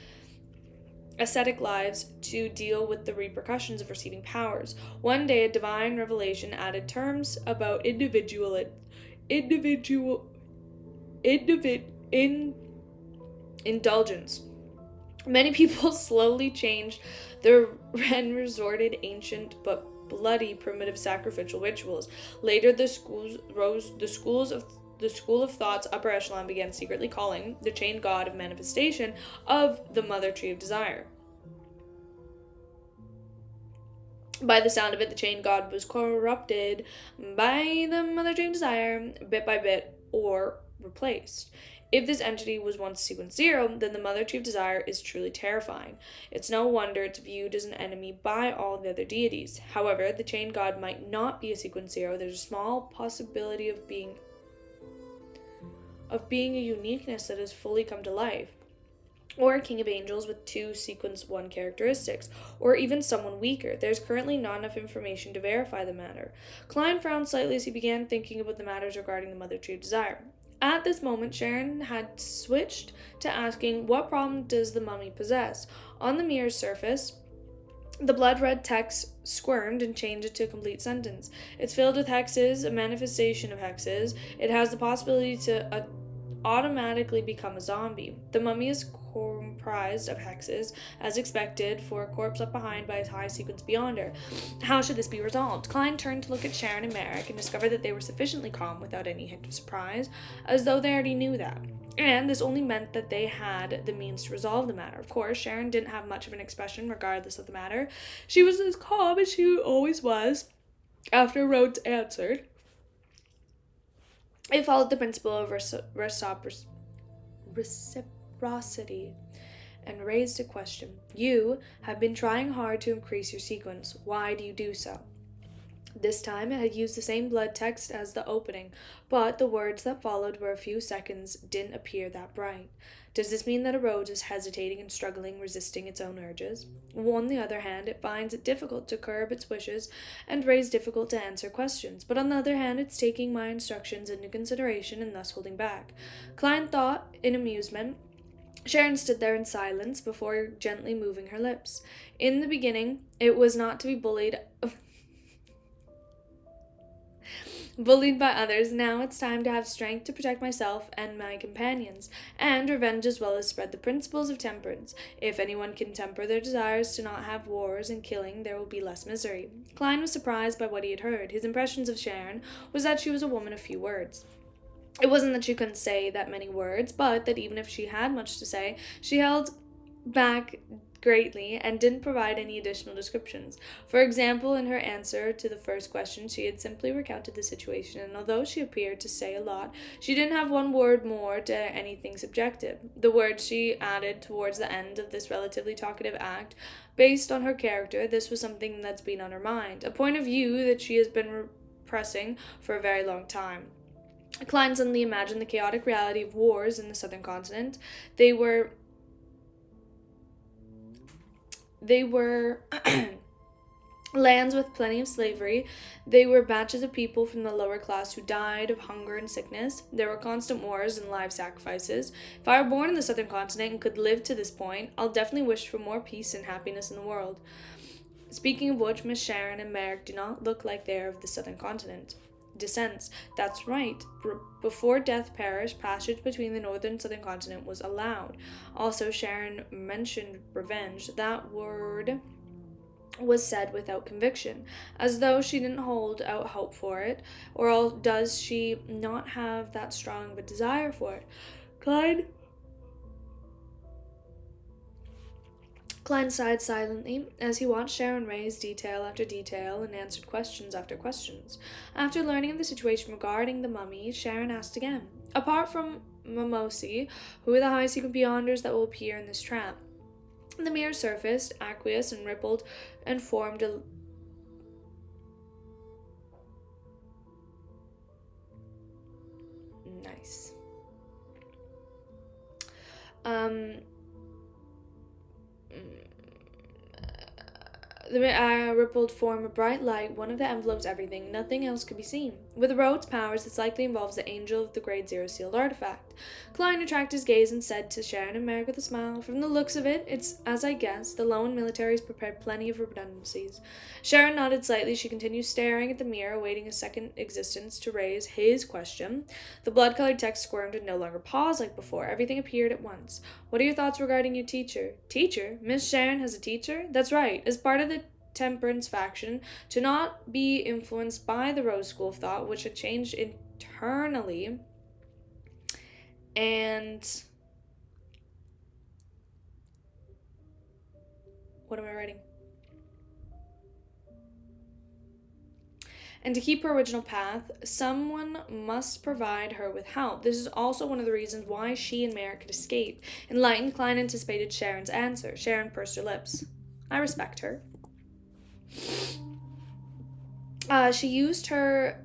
to deal with the repercussions of receiving powers. One day, a divine revelation added terms about indulgence. Many people slowly changed and resorted ancient but bloody primitive sacrificial rituals. Later, the School of Thought's upper echelon began secretly calling the chained god of manifestation of the Mother Tree of Desire. By the sound of it, the chained god was corrupted by the Mother Tree of Desire, bit by bit, or replaced. If this entity was once sequence 0, then the Mother Tree of Desire is truly terrifying. It's no wonder it's viewed as an enemy by all the other deities. However, the chained god might not be a sequence 0. There's a small possibility of being a uniqueness that has fully come to life. Or a king of angels with 2 sequence 1 characteristics, or even someone weaker. There's currently not enough information to verify the matter. Klein frowned slightly as he began thinking about the matters regarding the Mother Tree of Desire. At this moment, Sharon had switched to asking, what problem does the mummy possess? On the mirror's surface, the blood-red text squirmed and changed it to a complete sentence. It's filled with hexes, a manifestation of hexes. It has the possibility to automatically become a zombie. The mummy is comprised of hexes, as expected for a corpse left behind by a high sequence beyonder. How should this be resolved? Klein turned to look at Sharon and Merrick and discovered that they were sufficiently calm without any hint of surprise, as though they already knew that. And this only meant that they had the means to resolve the matter. Of course, Sharon didn't have much of an expression regardless of the matter. She was as calm as she always was after Rhodes answered. It followed the principle of reciprocity and raised a question. You have been trying hard to increase your sequence. Why do you do so? This time it had used the same blood text as the opening, but the words that followed were a few seconds didn't appear that bright. Does this mean that a rose is hesitating and struggling, resisting its own urges? On the other hand, it finds it difficult to curb its wishes and raise difficult to answer questions, but on the other hand, it's taking my instructions into consideration and thus holding back. Klein thought in amusement. Sharon stood there in silence before gently moving her lips. In the beginning, it was not to be bullied by others. Now it's time to have strength to protect myself and my companions, and revenge as well as spread the principles of temperance. If anyone can temper their desires to not have wars and killing, there will be less misery. Klein was surprised by what he had heard. His impressions of Sharon was that she was a woman of few words. It wasn't that she couldn't say that many words, but that even if she had much to say, she held back greatly and didn't provide any additional descriptions. For example, in her answer to the first question, she had simply recounted the situation, and although she appeared to say a lot, she didn't have one word more to anything subjective. The words she added towards the end of this relatively talkative act, based on her character, this was something that's been on her mind, a point of view that she has been repressing for a very long time. Klein suddenly imagined the chaotic reality of wars in the southern continent. They were lands with plenty of slavery. They were batches of people from the lower class who died of hunger and sickness. There were constant wars and live sacrifices. If I were born in the southern continent and could live to this point, I'll definitely wish for more peace and happiness in the world. Speaking of which, Miss Sharon and Merrick do not look like they are of the southern continent. Dissents. That's right. Before death perished, passage between the northern and southern continent was allowed. Also, Sharon mentioned revenge. That word was said without conviction, as though she didn't hold out hope for it, or does she not have that strong of a desire for it? Klein sighed silently as he watched Sharon raise detail after detail and answered questions after questions. After learning of the situation regarding the mummy, Sharon asked again, apart from Mimosi, who are the high secret beyonders that will appear in this trap? The mirror surfaced, aqueous and rippled, and formed a nice. The rippled form of bright light, one of the envelopes everything, nothing else could be seen. With the road's powers, this likely involves the Angel of the Grade Zero sealed artifact. Klein retracted his gaze and said to Sharon and Merrick with a smile, from the looks of it, it's as I guessed. The Loan military has prepared plenty of redundancies. Sharon nodded slightly. She continued staring at the mirror, awaiting a second existence to raise his question. The blood-colored text squirmed and no longer paused like before. Everything appeared at once. What are your thoughts regarding your teacher? Teacher? Miss Sharon has a teacher? That's right. As part of the temperance faction, to not be influenced by the Rose School of Thought, which had changed internally, and what am I writing? And to keep her original path, someone must provide her with help. This is also one of the reasons why she and Merrick could escape. Enlightened, Klein anticipated Sharon's answer. Sharon pursed her lips. I respect her. She used her.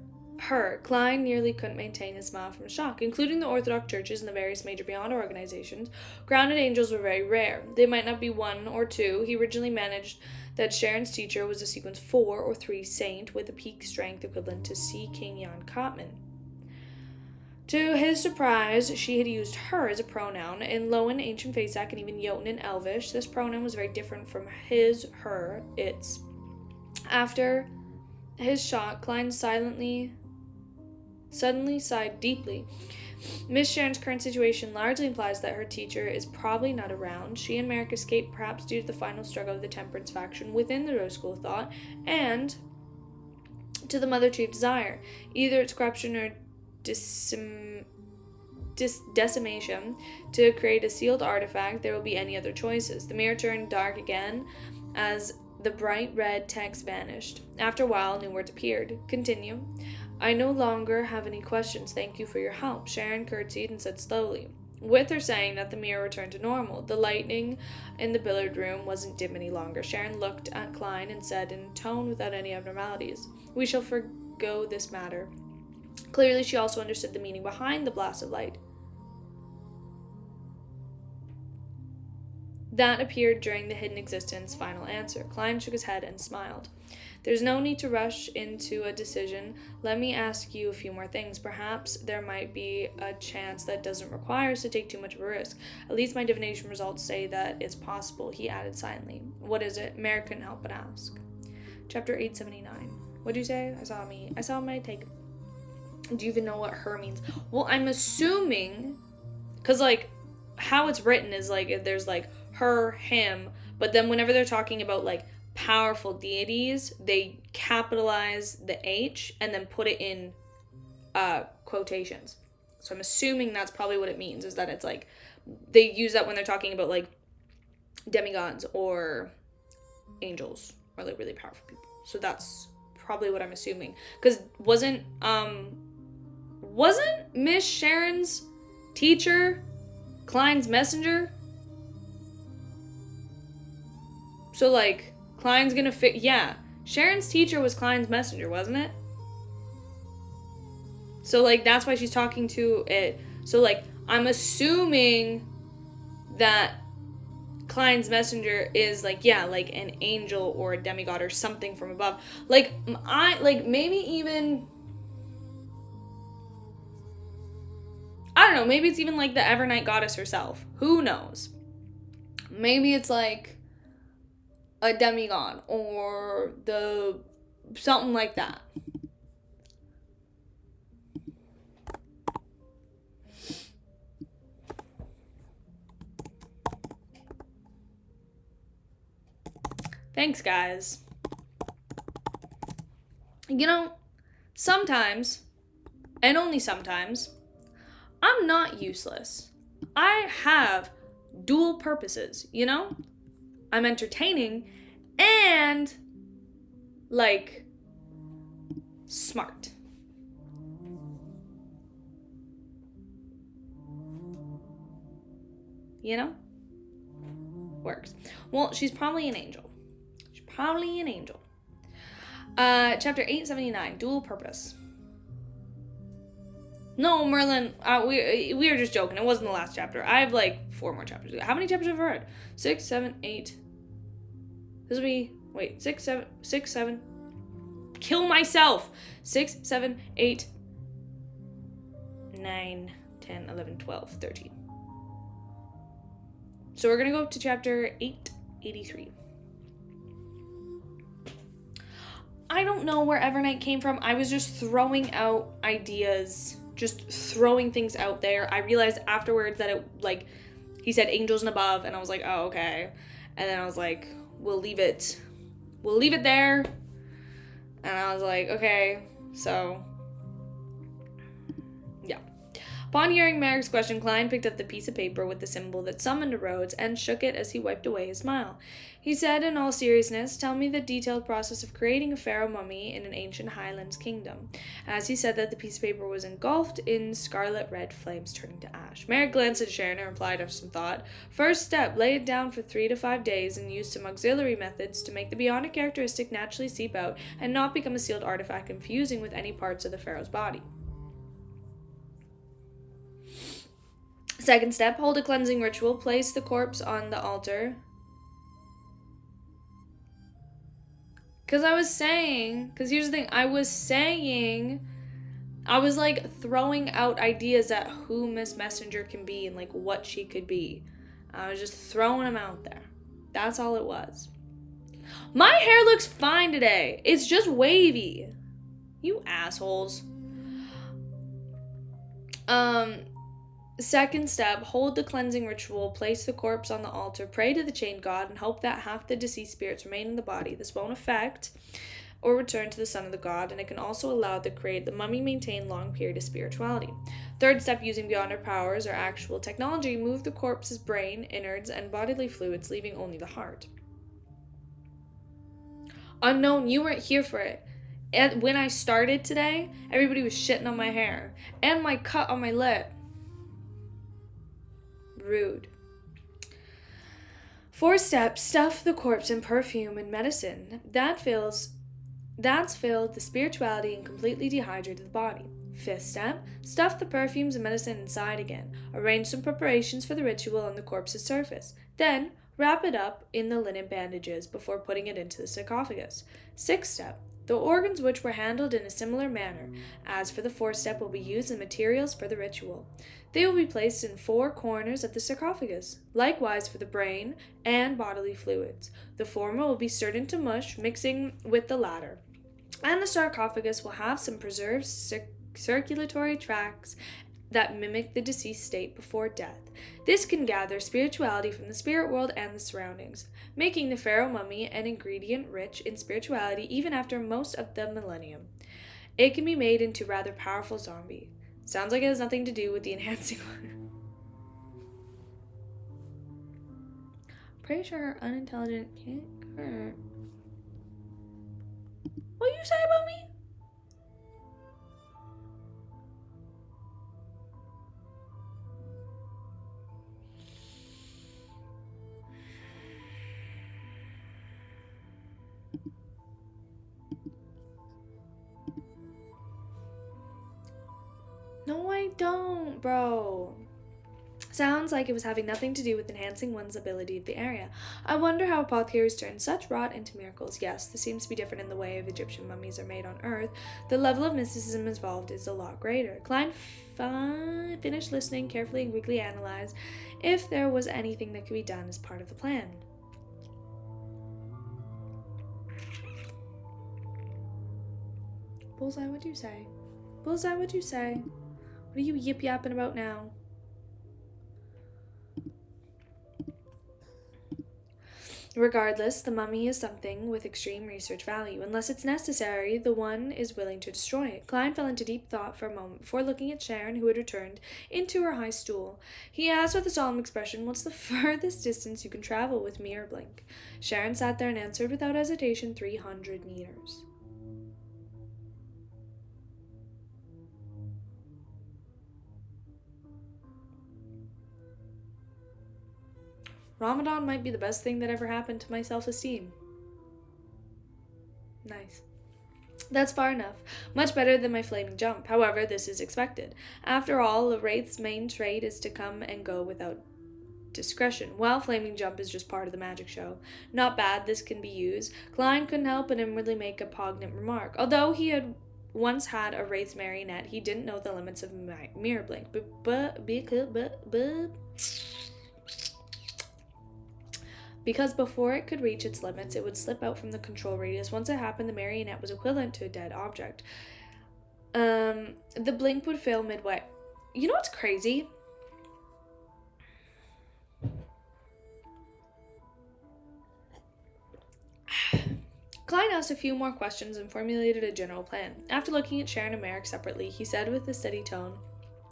Klein nearly couldn't maintain his smile from shock. Including the Orthodox churches and the various major Beyond organizations, grounded angels were very rare. They might not be one or two. He originally managed that Sharon's teacher was a sequence 4 or 3 saint with a peak strength equivalent to C. King Jan Kotman. To his surprise, she had used her as a pronoun. In Loan, Ancient Faceac, and even Jotun in Elvish, this pronoun was very different from his, her, its. After his shock, Klein suddenly sighed deeply. Miss Sharon's current situation largely implies that her teacher is probably not around. She and Merrick escaped perhaps due to the final struggle of the temperance faction within the Rose School of Thought, and to the Mother Tree of Desire, either its corruption or decimation to create a sealed artifact. There will be any other choices. The mirror turned dark again as the bright red text vanished. After a while, new words appeared. Continue. I no longer have any questions. Thank you for your help. Sharon curtsied and said slowly. With her saying that, the mirror returned to normal. The lighting in the billiard room wasn't dim any longer. Sharon looked at Klein and said in a tone without any abnormalities, we shall forgo this matter. Clearly, she also understood the meaning behind the blast of light that appeared during the hidden existence final answer. Klein shook his head and smiled. There's no need to rush into a decision. Let me ask you a few more things. Perhaps there might be a chance that doesn't require us to take too much of a risk. At least my divination results say that it's possible, he added silently. What is it? Merrick couldn't help but ask. Chapter 879. What'd you say? I saw my take. Do you even know what her means? Well, I'm assuming, because, like, how it's written is, like, there's, like, her, him, but then whenever they're talking about, like, powerful deities, they capitalize the H and then put it in quotations. So I'm assuming that's probably what it means, is that it's, like, they use that when they're talking about, like, demigods or angels, or like really powerful people. So that's probably what I'm assuming. Because wasn't Miss Sharon's teacher Klein's messenger? So like Klein's gonna yeah. Sharon's teacher was Klein's messenger, wasn't it? So like that's why she's talking to it. So like I'm assuming that Klein's messenger is like, yeah, like an angel or a demigod or something from above. Like maybe even, I don't know, maybe it's even like the Evernight goddess herself. Who knows? Maybe it's like a demigod or the something like that. Thanks, guys. You know, sometimes, and only sometimes, I'm not useless. I have dual purposes, you know? I'm entertaining and, like, smart. You know? Works. Well, she's probably an angel. Probably an angel. Chapter 879, dual purpose. No, Merlin, we were just joking. It wasn't the last chapter. I have like 4 more chapters. How many chapters have I read? 6, 7, 8. This will be, 6, 7. Kill myself. 6, 7, 8, 9, 10, 11, 12, 13. So we're going to go to chapter 883. I don't know where Evernight came from. I was just throwing out ideas, just throwing things out there. I realized afterwards that it, like, he said angels and above, and I was like, oh, okay. And then I was like, we'll leave it there. And I was like, okay, so, yeah. Upon hearing Merrick's question, Klein picked up the piece of paper with the symbol that summoned a rose and shook it as he wiped away his smile. He said in all seriousness, tell me the detailed process of creating a pharaoh mummy in an ancient Highlands kingdom. As he said that, the piece of paper was engulfed in scarlet red flames turning to ash. Merrick glanced at Sharon and replied after some thought, first step, lay it down for 3 to 5 days and use some auxiliary methods to make the bionic characteristic naturally seep out and not become a sealed artifact confusing with any parts of the pharaoh's body. Second step, hold a cleansing ritual, place the corpse on the altar. Because here's the thing, I was like throwing out ideas at who Miss Messenger can be and like what she could be. I was just throwing them out there. That's all it was. My hair looks fine today. It's just wavy. You assholes. Second step, hold the cleansing ritual, place the corpse on the altar, pray to the chained god, and hope that half the deceased spirits remain in the body. This won't affect or return to the son of the god, and it can also allow the mummy maintain long period of spirituality. Third step, using beyond our powers or actual technology, move the corpse's brain, innards, and bodily fluids, leaving only the heart. Unknown, you weren't here for it. And when I started today, everybody was shitting on my hair and my cut on my lip. Rude. Fourth step, stuff the corpse in perfume and medicine. That's filled the spirituality and completely dehydrated the body. Fifth step, stuff the perfumes and medicine inside again. Arrange some preparations for the ritual on the corpse's surface. Then, wrap it up in the linen bandages before putting it into the sarcophagus. Sixth step, the organs which were handled in a similar manner as for the fourth step will be used as materials for the ritual. They will be placed in 4 corners of the sarcophagus, likewise for the brain and bodily fluids. The former will be stirred into mush, mixing with the latter, and the sarcophagus will have some preserved circulatory tracts that mimic the deceased state before death. This can gather spirituality from the spirit world and the surroundings, making the pharaoh mummy an ingredient rich in spirituality even after most of the millennium. It can be made into a rather powerful zombie. Sounds like it has nothing to do with the enhancing one. Pretty sure her unintelligent can't hurt. What you say about me? No, I don't, bro. Sounds like it was having nothing to do with enhancing one's ability of the area. I wonder how apothecaries turn such rot into miracles. Yes, this seems to be different in the way of Egyptian mummies are made on Earth. The level of mysticism involved is a lot greater. Klein finished listening, carefully and quickly analyzed if there was anything that could be done as part of the plan. Bullseye, what'd you say? Bullseye, what'd you say? What are you yip-yapping about now? Regardless, the mummy is something with extreme research value. Unless it's necessary, the one is willing to destroy it. Klein fell into deep thought for a moment before looking at Sharon, who had returned into her high stool. He asked with a solemn expression, "What's the furthest distance you can travel with mirror blink?" Sharon sat there and answered without hesitation, 300 meters. Ramadan might be the best thing that ever happened to my self-esteem. Nice. That's far enough. Much better than my flaming jump. However, this is expected. After all, a wraith's main trait is to come and go without discretion, while flaming jump is just part of the magic show. Not bad, this can be used. Klein couldn't help but inwardly make a poignant remark. Although he had once had a wraith's marionette, he didn't know the limits of mirror blink. Because before it could reach its limits, it would slip out from the control radius. Once it happened, the marionette was equivalent to a dead object. The blink would fail midway. You know what's crazy? Klein asked a few more questions and formulated a general plan. After looking at Sharon and Merrick separately, he said with a steady tone,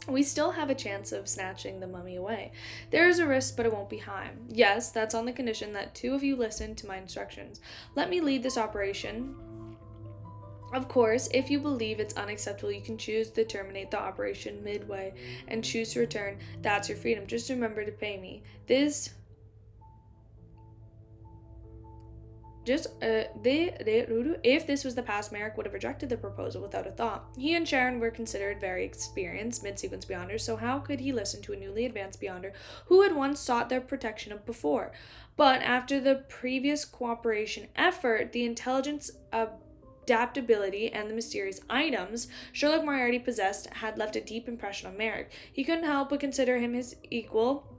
"We still have a chance of snatching the mummy away. There is a risk, but it won't be high. Yes, that's on the condition that two of you listen to my instructions. Let me lead this operation. Of course, if you believe it's unacceptable, you can choose to terminate the operation midway and choose to return. That's your freedom. Just remember to pay me. If this was the past, Merrick would have rejected the proposal without a thought. He and Sharon were considered very experienced mid-sequence beyonders, so how could he listen to a newly advanced beyonder who had once sought their protection before? But after the previous cooperation effort, the intelligence, adaptability, and the mysterious items Sherlock Moriarty possessed had left a deep impression on Merrick. He couldn't help but consider him his equal.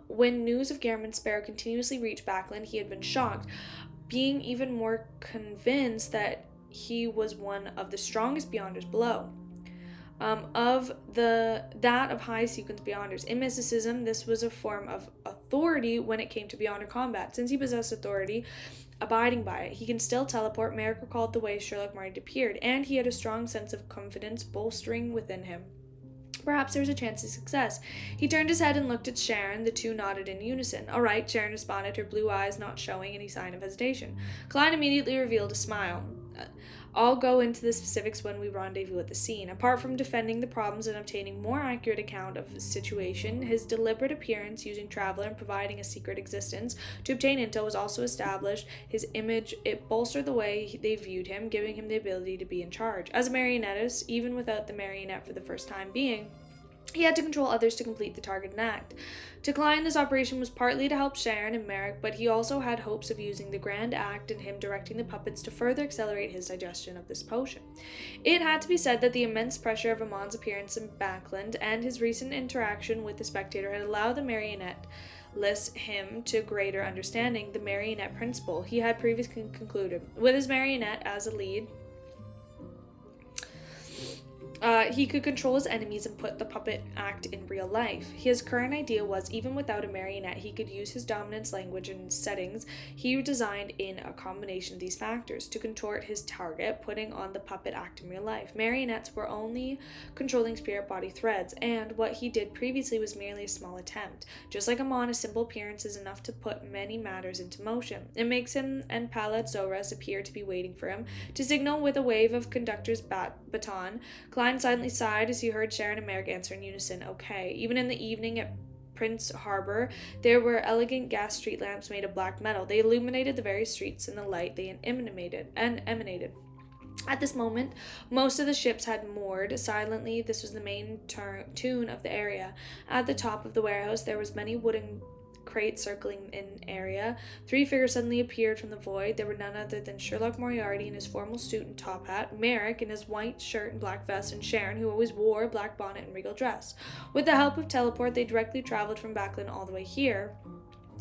When news of Garamond Sparrow continuously reached Backland, he had been shocked, being even more convinced that he was one of the strongest beyonders below. That of high sequence beyonders. In mysticism, this was a form of authority when it came to beyonder combat. Since he possessed authority, abiding by it, he can still teleport. Merrick recalled the way Sherlock Moriarty appeared, and he had a strong sense of confidence bolstering within him. Perhaps there was a chance of success. He turned his head and looked at Sharon. The two nodded in unison. "All right," Sharon responded, her blue eyes not showing any sign of hesitation. Klein immediately revealed a smile. "I'll go into the specifics when we rendezvous at the scene. Apart from defending the problems and obtaining more accurate account of the situation, his deliberate appearance, using Traveler and providing a secret existence to obtain intel, was also established. His image, it bolstered the way they viewed him, giving him the ability to be in charge. As a marionettist, even without the marionette for the first time being, he had to control others to complete the targeted act. To Klein, this operation was partly to help Sharon and Merrick, but he also had hopes of using the grand act and him directing the puppets to further accelerate his digestion of this potion. It had to be said that the immense pressure of Amon's appearance in Backland and his recent interaction with the Spectator had allowed the marionette-less him to greater understanding the marionette principle he had previously concluded. With his marionette as a lead, He could control his enemies and put the puppet act in real life. His current idea was, even without a marionette, he could use his dominance language and settings he designed in a combination of these factors to contort his target, putting on the puppet act in real life. Marionettes were only controlling spirit body threads, and what he did previously was merely a small attempt. Just like Amon, a simple appearance is enough to put many matters into motion. It makes him and Palat Zoras appear to be waiting for him to signal with a wave of conductor's baton. Klein silently sighed as he heard Sharon and Merrick answer in unison, okay. Even in the evening at Prince Harbor, there were elegant gas street lamps made of black metal. They illuminated the very streets in the light they emanated. At this moment, most of the ships had moored silently. This was the main tune of the area. At the top of the warehouse, there was many wooden crates circling in area. 3 figures suddenly appeared from the void. They were none other than Sherlock Moriarty in his formal suit and top hat, Merrick in his white shirt and black vest, and Sharon, who always wore a black bonnet and regal dress. With the help of teleport, they directly traveled from Backlund all the way here.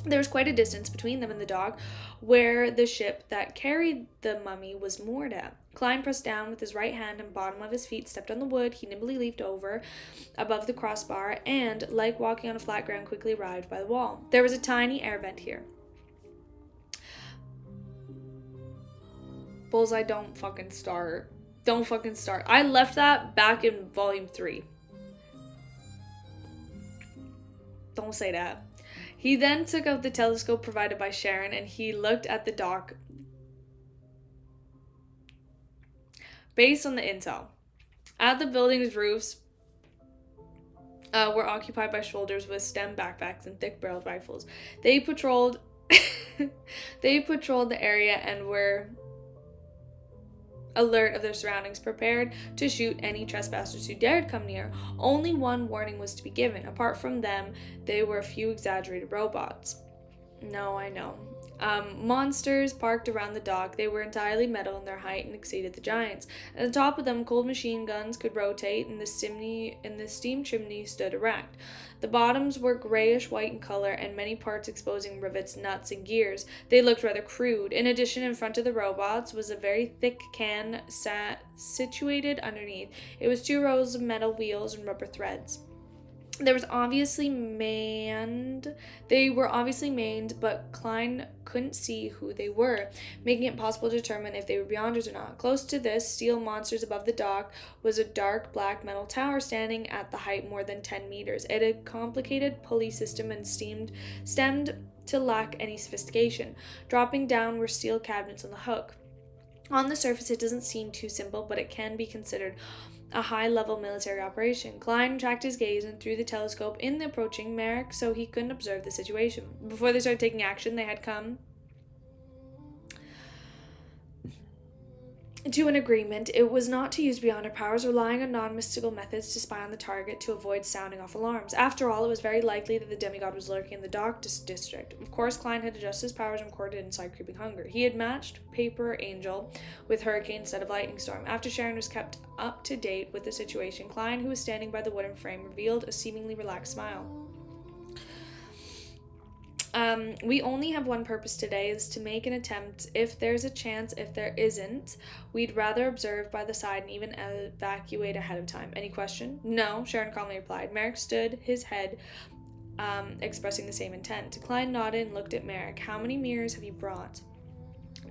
There was quite a distance between them and the dock where the ship that carried the mummy was moored at. Klein pressed down with his right hand and bottom of his feet stepped on the wood. He nimbly leaped over above the crossbar and, like walking on a flat ground, quickly arrived by the wall. There was a tiny air vent here. Bullseye, don't fucking start. Don't fucking start. I left that back in volume 3. Don't say that. He then took out the telescope provided by Sharon and he looked at the dock. Based on the intel, at the building's roofs were occupied by soldiers with stem backpacks and thick-barreled rifles. They patrolled the area and were alert of their surroundings, prepared to shoot any trespassers who dared come near. Only one warning was to be given. Apart from them, they were a few exaggerated robots. No, I know. Monsters parked around the dock. They were entirely metal in their height and exceeded the giants. At the top of them, cold machine guns could rotate, and the steam chimney stood erect. The bottoms were grayish-white in color, and many parts exposing rivets, nuts, and gears. They looked rather crude. In addition, in front of the robots was a very thick can situated underneath. It was 2 rows of metal wheels and rubber threads. They were obviously manned, but Klein couldn't see who they were, making it possible to determine if they were beyonders or not. Close to this, steel monsters above the dock, was a dark black metal tower standing at the height more than 10 meters. It had a complicated pulley system and stemmed to lack any sophistication. Dropping down were steel cabinets on the hook. On the surface, it doesn't seem too simple, but it can be considered a high-level military operation. Klein tracked his gaze and threw the telescope in the approaching Merrick so he couldn't observe the situation. Before they started taking action, they had come to an agreement. It was not to use beyond her powers, relying on non-mystical methods to spy on the target to avoid sounding off alarms. After all, it was very likely that the demigod was lurking in the dock district. Of course, Klein had adjusted his powers and recorded inside creeping hunger. He had matched Paper Angel with Hurricane instead of Lightning Storm. After Sharon was kept up to date with the situation, Klein, who was standing by the wooden frame, revealed a seemingly relaxed smile. We only have one purpose today, is to make an attempt. If there's a chance, if there isn't, we'd rather observe by the side and even evacuate ahead of time. Any question? No, Sharon calmly replied. Merrick stood his head, expressing the same intent. Klein nodded and looked at Merrick. How many mirrors have you brought?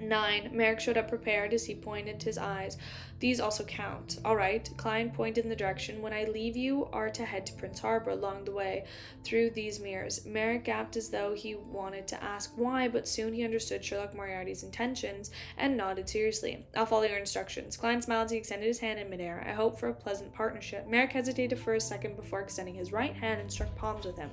9. Merrick showed up prepared as he pointed his eyes. These also count. All right. Klein pointed in the direction. When I leave, you are to head to Prince Harbor along the way through these mirrors. Merrick gaped as though he wanted to ask why, but soon he understood Sherlock Moriarty's intentions and nodded seriously. I'll follow your instructions. Klein smiled as he extended his hand in midair. I hope for a pleasant partnership. Merrick hesitated for a second before extending his right hand and struck palms with him.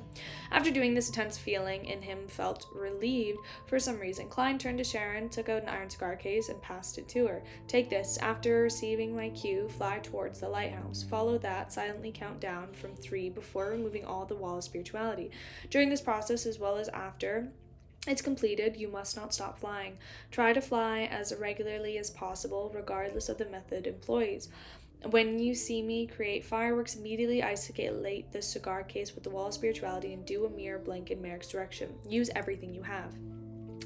After doing this, a tense feeling in him felt relieved for some reason. Klein turned to Sharon, took out an iron cigar case, and passed it to her. Take this. After receiving my cue, fly towards the lighthouse. Follow that, silently count down from 3 before removing all the wall of spirituality. During this process, as well as after it's completed, you must not stop flying. Try to fly as regularly as possible, regardless of the method employees. When you see me create fireworks, immediately isolate the cigar case with the wall of spirituality and do a mirror blink in Merrick's direction. Use everything you have.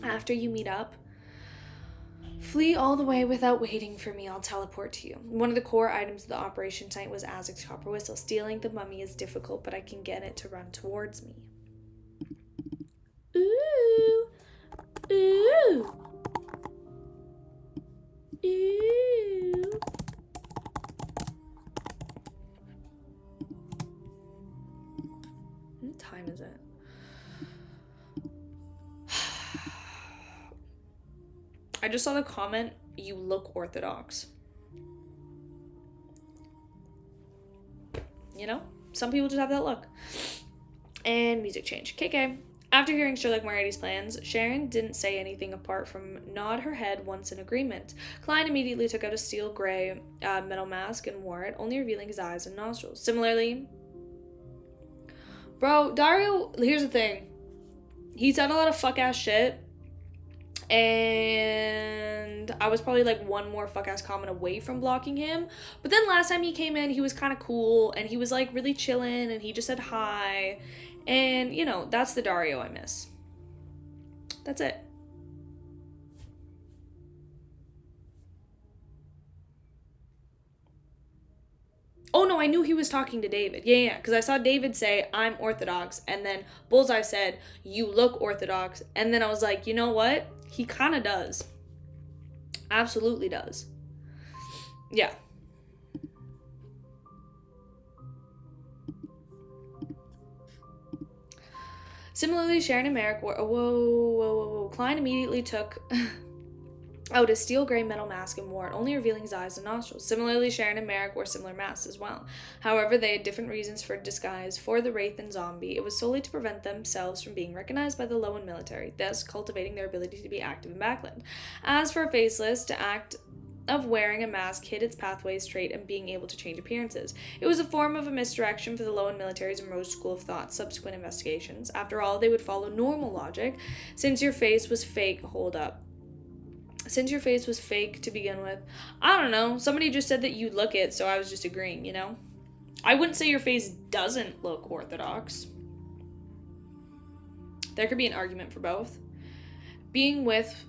After you meet up Flee all the way without waiting for me. I'll teleport to you. One of the core items of the operation tonight was Azek's copper whistle. Stealing the mummy is difficult, but I can get it to run towards me. Ooh. Ooh. Ooh. What time is it? I just saw the comment, you look Orthodox. You know? Some people just have that look. And music change. KK. After hearing Sherlock Moriarty's plans, Sharon didn't say anything apart from nod her head once in agreement. Klein immediately took out a steel gray metal mask and wore it, only revealing his eyes and nostrils. Similarly, bro, Dario, here's the thing. He said a lot of fuck-ass shit, and I was probably like one more fuck-ass comment away from blocking him. But then last time he came in, he was kind of cool, and he was like really chilling, and he just said hi. And, you know, that's the Dario I miss. That's it. Oh, no, I knew he was talking to David. Yeah, because I saw David say, I'm Orthodox, and then Bullseye said, you look Orthodox, and then I was like, you know what? He kind of does. Absolutely does. Yeah. Similarly, Sharon and Merrick were... Whoa. Klein immediately took out a steel gray metal mask and wore it, only revealing his eyes and nostrils. Similarly, Sharon and Merrick wore similar masks as well. However, they had different reasons for disguise. For the Wraith and Zombie, it was solely to prevent themselves from being recognized by the Lowen military, thus cultivating their ability to be active in Backland. As for Faceless, to act of wearing a mask hid its pathways trait and being able to change appearances. It was a form of a misdirection for the Lowen military's emerged school of thought subsequent investigations. After all, they would follow normal logic. Since your face was fake to begin with. I don't know. Somebody just said that you look it, so I was just agreeing, you know? I wouldn't say your face doesn't look Orthodox. There could be an argument for both. Being with,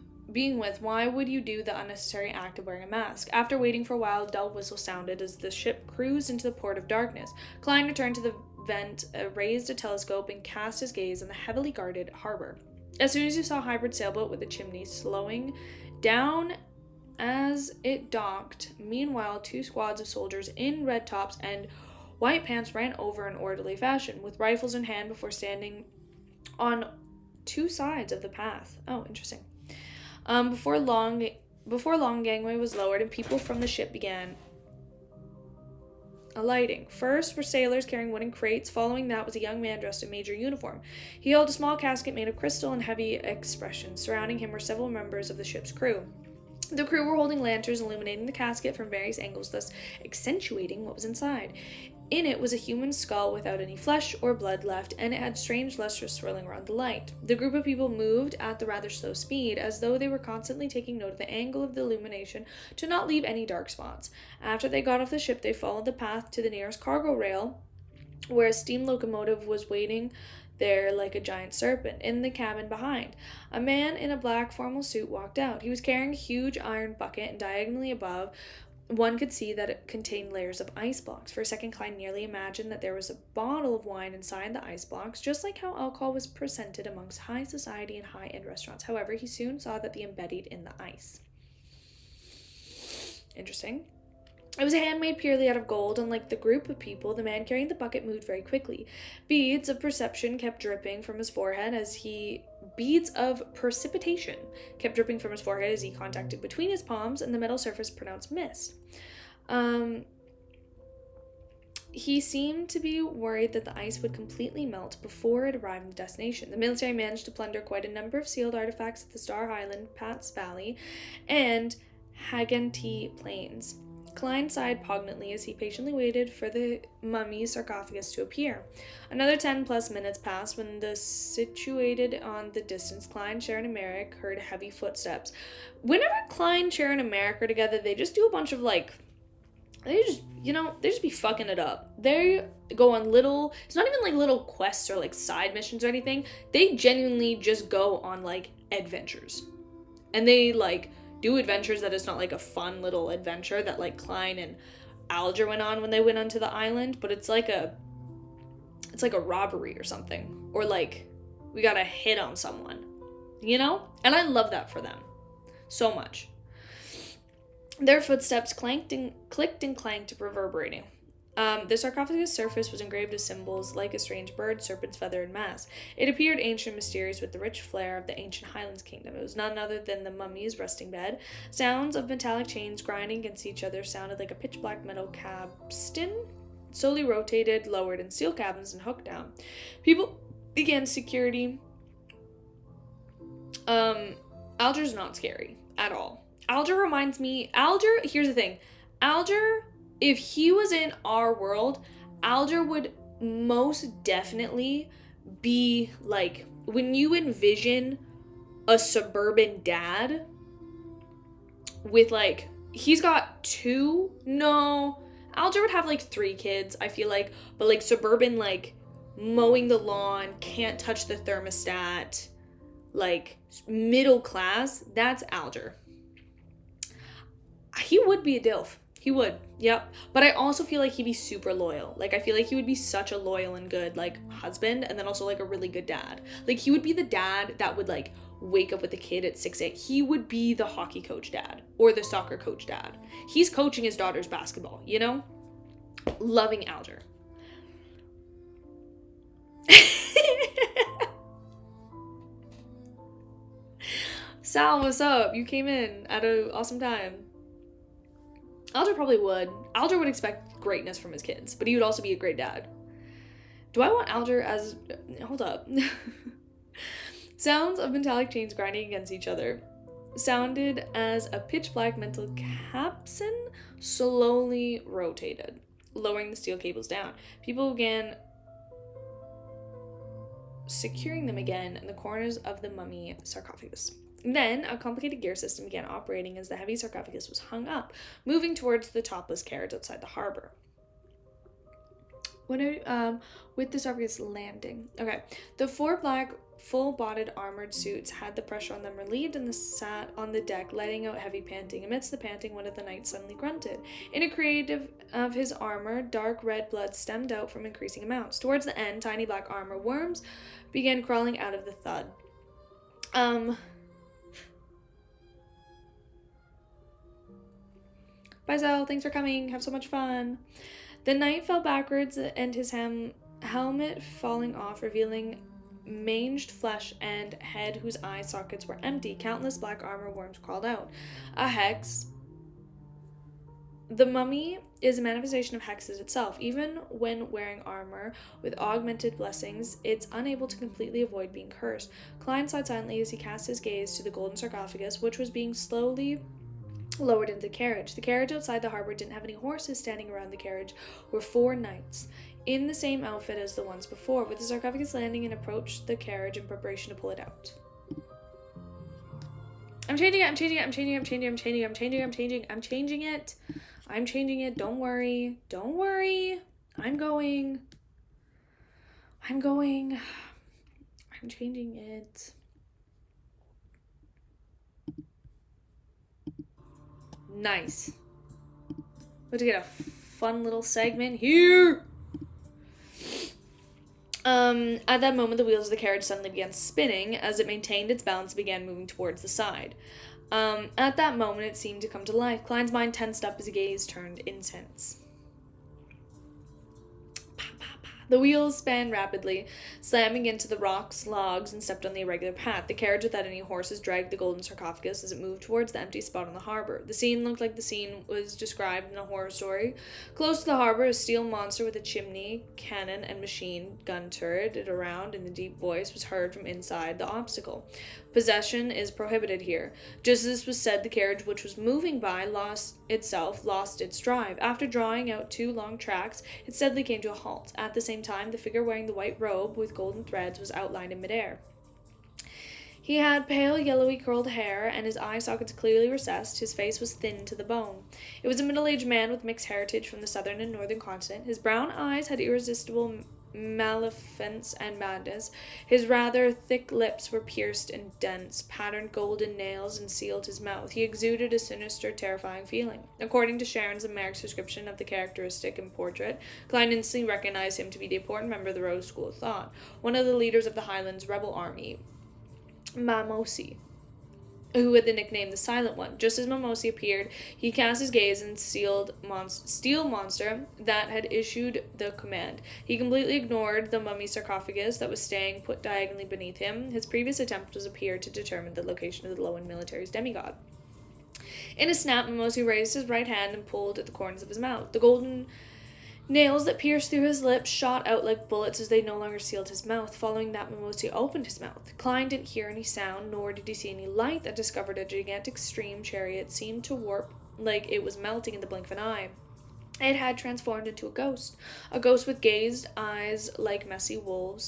why would you do the unnecessary act of wearing a mask? After waiting for a while, a dull whistle sounded as the ship cruised into the port of darkness. Klein returned to the vent, raised a telescope, and cast his gaze on the heavily guarded harbor. As soon as he saw a hybrid sailboat with a chimney slowing down as it docked, meanwhile, two squads of soldiers in red tops and white pants ran over in orderly fashion, with rifles in hand before standing on two sides of the path. Oh, interesting. Before long, gangway was lowered and people from the ship began alighting. First were sailors carrying wooden crates. Following that was a young man dressed in major uniform. He held a small casket made of crystal and heavy expressions. Surrounding him were several members of the ship's crew. The crew were holding lanterns illuminating the casket from various angles, thus accentuating what was inside. In it was a human skull without any flesh or blood left, and it had strange luster swirling around the light. The group of people moved at the rather slow speed, as though they were constantly taking note of the angle of the illumination to not leave any dark spots. After they got off the ship, they followed the path to the nearest cargo rail, where a steam locomotive was waiting there like a giant serpent. In the cabin behind, a man in a black formal suit walked out. He was carrying a huge iron bucket, and diagonally above, one could see that it contained layers of ice blocks. For a second, Klein nearly imagined that there was a bottle of wine inside the ice blocks, just like how alcohol was presented amongst high society and high-end restaurants. However, he soon saw that they embedded in the ice. Interesting. It was a hand made purely out of gold, and like the group of people, the man carrying the bucket moved very quickly. Beads of precipitation kept dripping from his forehead as he contacted between his palms, and the metal surface pronounced mist. He seemed to be worried that the ice would completely melt before it arrived at the destination. The military managed to plunder quite a number of sealed artifacts at the Star Highland, Pat's Valley, and Hagenty Plains. Klein sighed poignantly as he patiently waited for the mummy's sarcophagus to appear. Another 10+ minutes passed when situated on the distance, Klein, Sharon, and Merrick heard heavy footsteps. Whenever Klein, Sharon, and Merrick are together, they just do a bunch of they just be fucking it up. They go on it's not even little quests or side missions or anything. They genuinely just go on adventures. And they do adventures that it's not like a fun little adventure that like Klein and Alger went on when they went onto the island, but it's like a robbery or something, or like we gotta hit on someone, you know? And I love that for them so much. Their footsteps clicked and clanked, reverberating. The sarcophagus surface was engraved with symbols like a strange bird, serpent's feather, and mask. It appeared ancient and mysterious with the rich flair of the ancient Highlands kingdom. It was none other than the mummy's resting bed. Sounds of metallic chains grinding against each other sounded like a pitch-black metal capstan, slowly rotated, lowered in steel cabins and hooked down. People began security. Alger's not scary at all. Alger reminds me, here's the thing. Alger, if he was in our world, Alger would most definitely be like, when you envision a suburban dad with like, he's got Alger would have like 3 kids, I feel like, but like suburban, like mowing the lawn, can't touch the thermostat, like middle class, that's Alger. He would be a DILF. He would. Yep. But I also feel like he'd be super loyal. Like, I feel like he would be such a loyal and good, like, husband, and then also, like, a really good dad. Like, he would be the dad that would, like, wake up with the kid at 6 a.m. He would be the hockey coach dad or the soccer coach dad. He's coaching his daughter's basketball, you know? Loving Alger. Sal, what's up? You came in at an awesome time. Alger probably would. Alger would expect greatness from his kids, but he would also be a great dad. Do I want Alger as... Hold up. Sounds of metallic chains grinding against each other sounded as a pitch-black metal capstan slowly rotated, lowering the steel cables down. People began securing them again in the corners of the mummy sarcophagus. Then, a complicated gear system began operating as the heavy sarcophagus was hung up, moving towards the topless carriage outside the harbor. With the sarcophagus landing. Okay. The 4 black, full-bodied armored suits had the pressure on them relieved and sat on the deck, letting out heavy panting. Amidst the panting, one of the knights suddenly grunted. In a creative of his armor, dark red blood stemmed out from increasing amounts. Towards the end, tiny black armor worms began crawling out of the thud. Bye, Zell. Thanks for coming. Have so much fun. The knight fell backwards and his helmet falling off, revealing manged flesh and head whose eye sockets were empty. Countless black armor worms crawled out. A hex. The mummy is a manifestation of hexes itself. Even when wearing armor with augmented blessings, it's unable to completely avoid being cursed. Klein sighed silently as he cast his gaze to the golden sarcophagus, which was being slowly lowered into the carriage. The carriage outside the harbor didn't have any horses. Standing around the carriage were 4 knights, in the same outfit as the ones before, with the sarcophagus landing and approached the carriage in preparation to pull it out. I'm changing it. Don't worry. I'm changing it. Nice. We're to get a fun little segment here. At that moment, the wheels of the carriage suddenly began spinning. As it maintained its balance, it began moving towards the side. At that moment, it seemed to come to life. Klein's mind tensed up as his gaze turned intense. The wheels span rapidly, slamming into the rocks, logs, and stepped on the irregular path. The carriage without any horses dragged the golden sarcophagus as it moved towards the empty spot on the harbor. The scene looked like the scene was described in a horror story. Close to the harbor, a steel monster with a chimney, cannon, and machine gun turreted around, and the deep voice was heard from inside the obstacle. Possession is prohibited here. Just as this was said, the carriage which was moving by lost its drive. After drawing out 2 long tracks, it suddenly came to a halt. At the same time, the figure wearing the white robe with golden threads was outlined in midair. He had pale, yellowy curled hair, and his eye sockets clearly recessed. His face was thin to the bone. It was a middle-aged man with mixed heritage from the southern and northern continent. His brown eyes had irresistible maleficence and madness. His rather thick lips were pierced and dense, patterned golden nails sealed his mouth. He exuded a sinister, terrifying feeling. According to Sharon's and Merrick's description of the characteristic and portrait, Klein instantly recognized him to be the important member of the Rose School of Thought, one of the leaders of the Highlands rebel army, Mamosi, who had the nickname the Silent One. Just as Mamosi appeared, he cast his gaze on steel monster that had issued the command. He completely ignored the mummy sarcophagus that was staying put diagonally beneath him. His previous attempt was appeared to determine the location of the Lowen military's demigod. In a snap, Mamosi raised his right hand and pulled at the corners of his mouth. The golden nails that pierced through his lips shot out like bullets as they no longer sealed his mouth. Following that, Mimosi opened his mouth. Klein didn't hear any sound, nor did he see any light that discovered a gigantic steam chariot seemed to warp like it was melting in the blink of an eye. It had transformed into a ghost with gazed eyes like messy wool.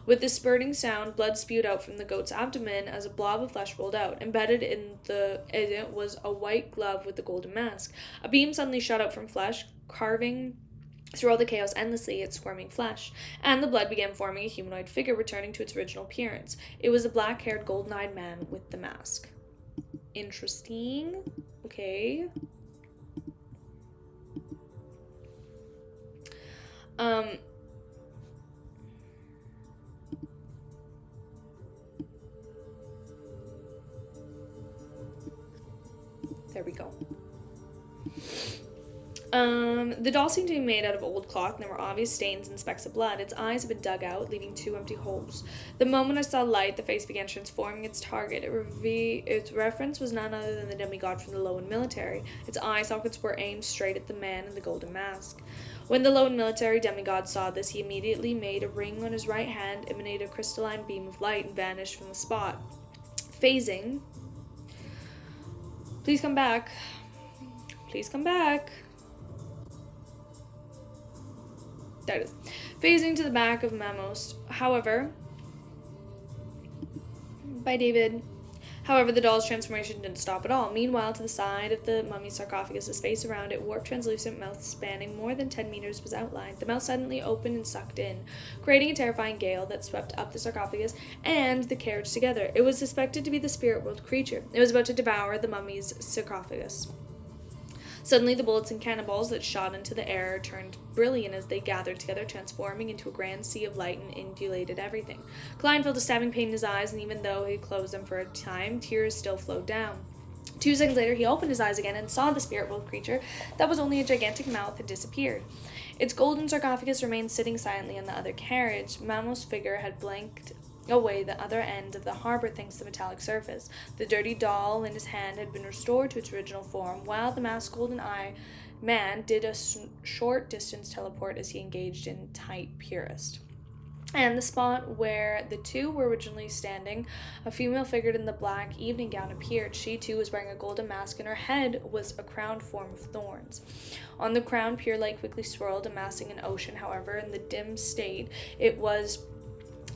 With the spurting sound, blood spewed out from the goat's abdomen as a blob of flesh rolled out. Embedded in it was a white glove with a golden mask. A beam suddenly shot out from flesh, carving through all the chaos endlessly its squirming flesh, and the blood began forming a humanoid figure returning to its original appearance. It was a black-haired, golden-eyed man with the mask. Interesting. Okay. There we go. The doll seemed to be made out of old cloth, and there were obvious stains and specks of blood. Its eyes had been dug out, leaving 2 empty holes. The moment I saw light, the face began transforming its target. Its reference was none other than the demigod from the Lowen military. Its eye sockets were aimed straight at the man in the golden mask. When the Lowen military demigod saw this, he immediately made a ring on his right hand, emanated a crystalline beam of light, and vanished from the spot. Phasing. Please come back. Please come back. There it is. Phasing to the back of Mamos. However, by David. However, the doll's transformation didn't stop at all. Meanwhile, to the side of the mummy's sarcophagus, the space around it, warped translucent mouth spanning more than 10 meters was outlined. The mouth suddenly opened and sucked in, creating a terrifying gale that swept up the sarcophagus and the carriage together. It was suspected to be the spirit world creature. It was about to devour the mummy's sarcophagus. Suddenly, the bullets and cannonballs that shot into the air turned brilliant as they gathered together, transforming into a grand sea of light and inundated everything. Klein felt a stabbing pain in his eyes, and even though he closed them for a time, tears still flowed down. 2 seconds later, he opened his eyes again and saw the spirit world creature that was only a gigantic mouth had disappeared. Its golden sarcophagus remained sitting silently in the other carriage. Mamo's figure had blanked away the other end of the harbor thanks to the metallic surface. The dirty doll in his hand had been restored to its original form, while the masked golden eye man did a short distance teleport as he engaged in tight purist. And the spot where the two were originally standing, a female figure in the black evening gown appeared. She too was wearing a golden mask, and her head was a crowned form of thorns. On the crown, pure light quickly swirled, amassing an ocean. However, in the dim state, it was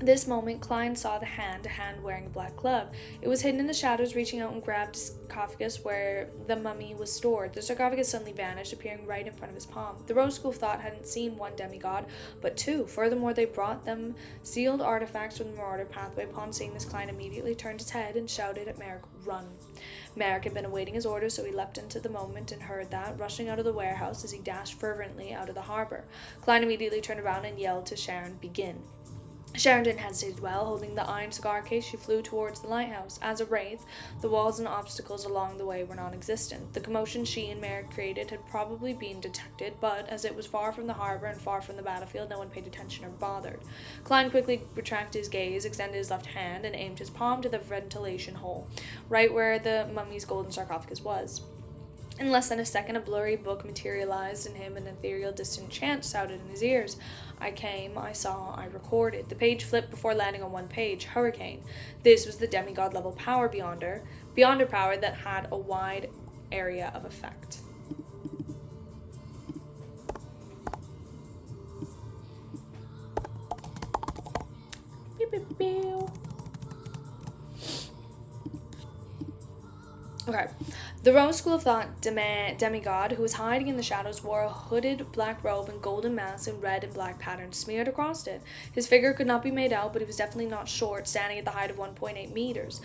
this moment Klein saw a hand wearing a black glove. It was hidden in the shadows, reaching out and grabbed the sarcophagus where the mummy was stored. The sarcophagus suddenly vanished, appearing right in front of his palm. The Rose School of Thought hadn't seen 1 demigod, but 2. Furthermore, they brought them sealed artifacts from the Marauder pathway. Upon seeing this, Klein immediately turned his head and shouted at Merrick, "Run!" Merrick had been awaiting his orders, so he leapt into the moment and heard that, rushing out of the warehouse as he dashed fervently out of the harbor. Klein immediately turned around and yelled to Sharon, "Begin." Sharon didn't hesitate well. Holding the iron cigar case, she flew towards the lighthouse. As a wraith, the walls and obstacles along the way were non-existent. The commotion she and Merrick created had probably been detected, but as it was far from the harbor and far from the battlefield, no one paid attention or bothered. Klein quickly retracted his gaze, extended his left hand, and aimed his palm to the ventilation hole, right where the mummy's golden sarcophagus was. In less than a second, a blurry book materialized in him, and an ethereal, distant chant sounded in his ears. I came, I saw, I recorded. The page flipped before landing on one page. Hurricane. This was the demigod-level power beyonder power that had a wide area of effect. Okay. The Rose School of Thought demigod, who was hiding in the shadows, wore a hooded black robe and golden mask and red and black patterns smeared across it. His figure could not be made out, but he was definitely not short, standing at the height of 1.8 meters.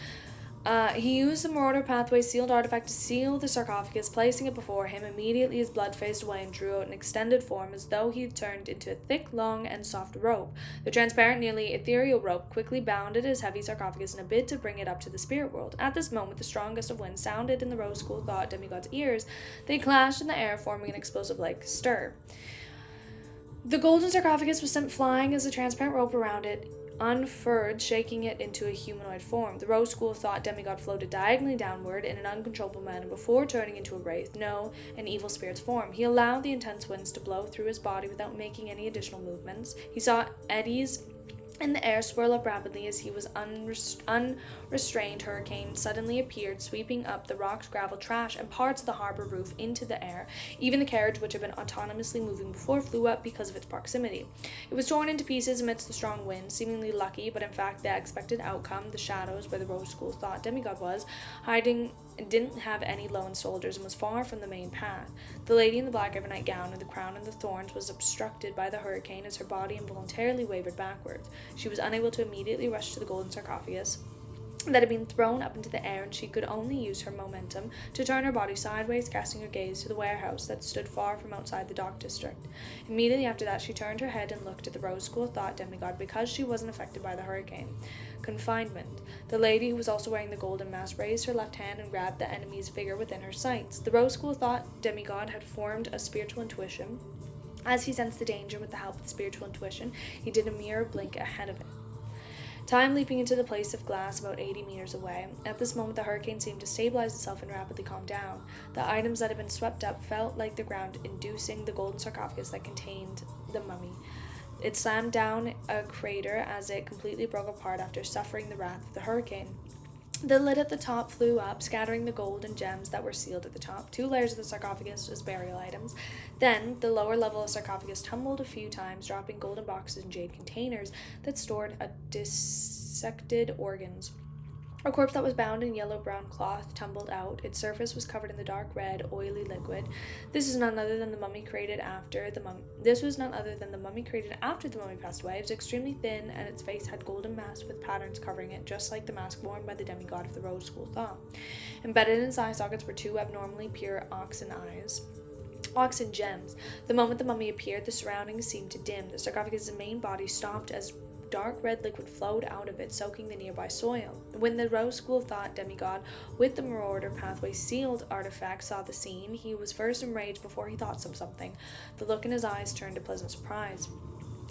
He used the Marauder Pathway sealed artifact to seal the sarcophagus, placing it before him. Immediately his blood phased away and drew out an extended form as though he had turned into a thick, long, and soft rope. The transparent, nearly ethereal rope quickly bounded his heavy sarcophagus in a bid to bring it up to the spirit world. At this moment, the strongest of wind sounded in the Rose School Thought demigod's ears. They clashed in the air, forming an explosive-like stir. The golden sarcophagus was sent flying as the transparent rope around it unfurled, shaking it into a humanoid form. The Rose School of Thought demigod floated diagonally downward in an uncontrollable manner before turning into a wraith, no, an evil spirit's form. He allowed the intense winds to blow through his body without making any additional movements. He saw eddies in the air swirl up rapidly as he was unrestrained. Hurricane suddenly appeared, sweeping up the rocks, gravel, trash, and parts of the harbor roof into the air. Even the carriage, which had been autonomously moving before, flew up because of its proximity. It was torn into pieces amidst the strong wind, seemingly lucky, but in fact the expected outcome. The shadows, where the Rose School Thought demigod was hiding, didn't have any lone soldiers and was far from the main path. The lady in the black overnight gown and the crown and the thorns was obstructed by the hurricane as her body involuntarily wavered backwards. She was unable to immediately rush to the golden sarcophagus that had been thrown up into the air, and she could only use her momentum to turn her body sideways, casting her gaze to the warehouse that stood far from outside the dock district. Immediately after that, she turned her head and looked at the Rose School of Thought demigod because she wasn't affected by the hurricane. Confinement. The lady, who was also wearing the golden mask, raised her left hand and grabbed the enemy's figure within her sights. The Rose School of Thought demigod had formed a spiritual intuition. As he sensed the danger with the help of the spiritual intuition, he did a mere blink ahead of it. Time leaping into the place of glass about 80 meters away. At this moment, the hurricane seemed to stabilize itself and rapidly calm down. The items that had been swept up felt like the ground, inducing the golden sarcophagus that contained the mummy. It slammed down a crater as it completely broke apart after suffering the wrath of the hurricane. The lid at the top flew up, scattering the gold and gems that were sealed at the top. 2 layers of the sarcophagus as burial items. Then, the lower level of the sarcophagus tumbled a few times, dropping golden boxes and jade containers that stored dissected organs. A corpse that was bound in yellow-brown cloth tumbled out. Its surface was covered in the dark red, oily liquid. This was none other than the mummy created after the mummy passed away. It was extremely thin, and its face had golden masks with patterns covering it, just like the mask worn by the demigod of the Rose School of Thought. Embedded in its eye sockets were 2 abnormally pure oxen gems. The moment the mummy appeared, the surroundings seemed to dim. The sarcophagus's main body stopped as dark red liquid flowed out of it, soaking the nearby soil. When the Rose School of Thought demigod with the Marauder Pathway sealed artifact saw the scene, he was first enraged before he thought of something. The look in his eyes turned to pleasant surprise.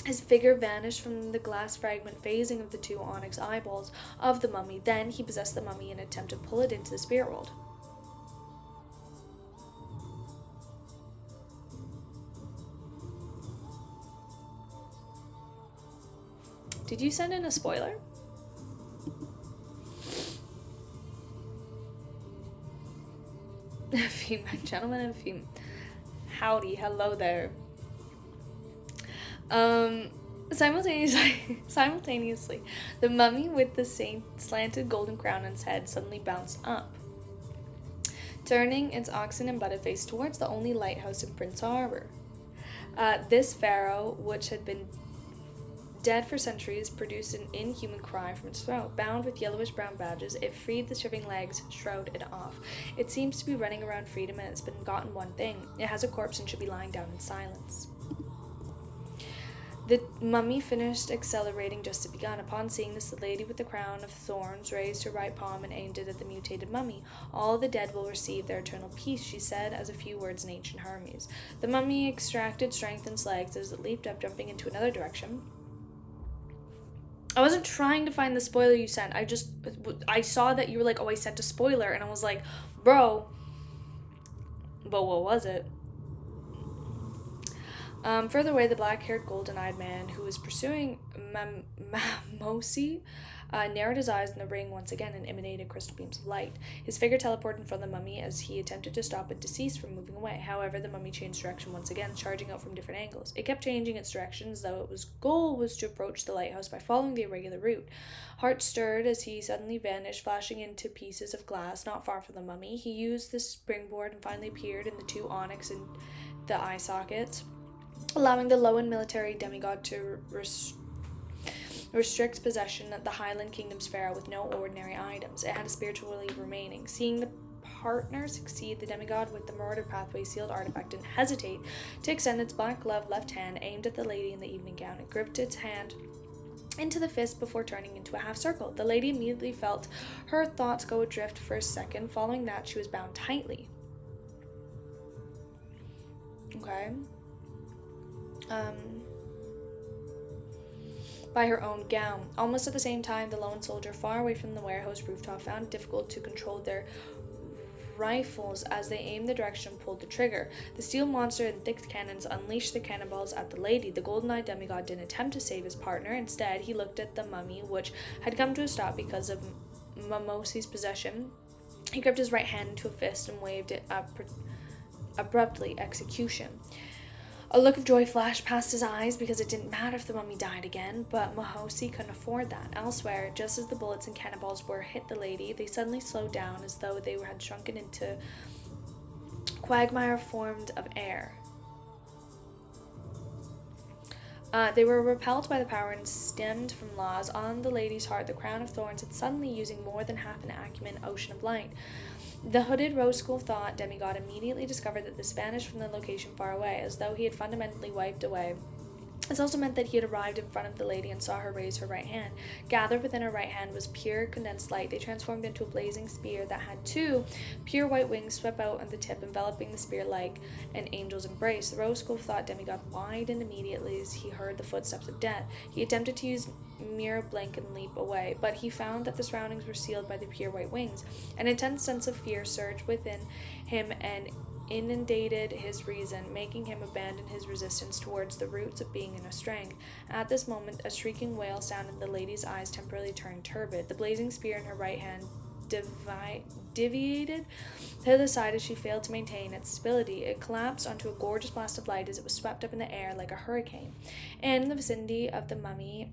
His figure vanished from the glass fragment phasing of the 2 onyx eyeballs of the mummy. Then he possessed the mummy in an attempt to pull it into the spirit world. Did you send in a spoiler? Female gentleman and female. Howdy, hello there. Simultaneously, the mummy with the slanted golden crown on its head suddenly bounced up, turning its oxen and butted face towards the only lighthouse in Prince Harbor. This pharaoh, which had been dead for centuries, produced an inhuman cry from its throat. Bound with yellowish-brown badges, it freed the shivering legs, shrouded off. It seems to be running around freedom, and it's been gotten one thing. It has a corpse and should be lying down in silence. The mummy finished accelerating just as it begun. Upon seeing this, the lady with the crown of thorns raised her right palm and aimed it at the mutated mummy. All the dead will receive their eternal peace, she said, as a few words in ancient Hermes. The mummy extracted strength in its legs as it leaped up, jumping into another direction. I wasn't trying to find the spoiler you sent. I saw that you were like, oh, I sent a spoiler, and I was like, bro, but what was it? Further away, the black-haired, golden-eyed man who was pursuing Mamosi narrowed his eyes in the ring once again and emanated crystal beams of light. His figure teleported in front of the mummy as he attempted to stop it to cease from moving away. However, the mummy changed direction once again, charging out from different angles. It kept changing its direction as though its goal was to approach the lighthouse by following the irregular route. Heart stirred as he suddenly vanished, flashing into pieces of glass not far from the mummy. He used the springboard and finally appeared in the two onyx in the eye sockets, allowing the Loan military demigod to restrict possession of the Highland Kingdom's pharaoh with no ordinary items. It had a spiritual relief remaining. Seeing the partner succeed, the demigod with the marauder pathway sealed artifact didn't hesitate to extend its black gloved left hand, aimed at the lady in the evening gown. It gripped its hand into the fist before turning into a half circle. The lady immediately felt her thoughts go adrift for a second. Following that, she was bound tightly. Okay. By her own gown. Almost at the same time, the lone soldier far away from the warehouse rooftop found it difficult to control their rifles as they aimed the direction and pulled the trigger. The steel monster and thick cannons unleashed the cannonballs at the lady. The golden-eyed demigod didn't attempt to save his partner. Instead, he looked at the mummy, which had come to a stop because of Mamosi's possession. He gripped his right hand into a fist and waved it abruptly. Execution. A look of joy flashed past his eyes because it didn't matter if the mummy died again, but Mahosi couldn't afford that. Elsewhere, just as the bullets and cannonballs were hit the lady, they suddenly slowed down as though they had shrunken into quagmire formed of air. They were repelled by the power and stemmed from laws. On the lady's heart, the crown of thorns had suddenly using more than half an acumen ocean of light. The hooded Rose School thought demigod immediately discovered that this vanished from the location far away, as though he had fundamentally wiped away. This also meant that he had arrived in front of the lady and saw her raise her right hand. Gathered within her right hand was pure condensed light. They transformed into a blazing spear that had two pure white wings swept out on the tip, enveloping the spear like an angel's embrace. The Rose School thought demigod widened immediately as he heard the footsteps of death. He attempted to use mirror blink and leap away, but he found that the surroundings were sealed by the pure white wings. An intense sense of fear surged within him and inundated his reason, making him abandon his resistance towards the roots of being in a strength. At this moment, a shrieking wail sounded, and the lady's eyes temporarily turned turbid. The blazing spear in her right hand deviated to the side as she failed to maintain its stability. It collapsed onto a gorgeous blast of light as it was swept up in the air like a hurricane. In the vicinity of the mummy,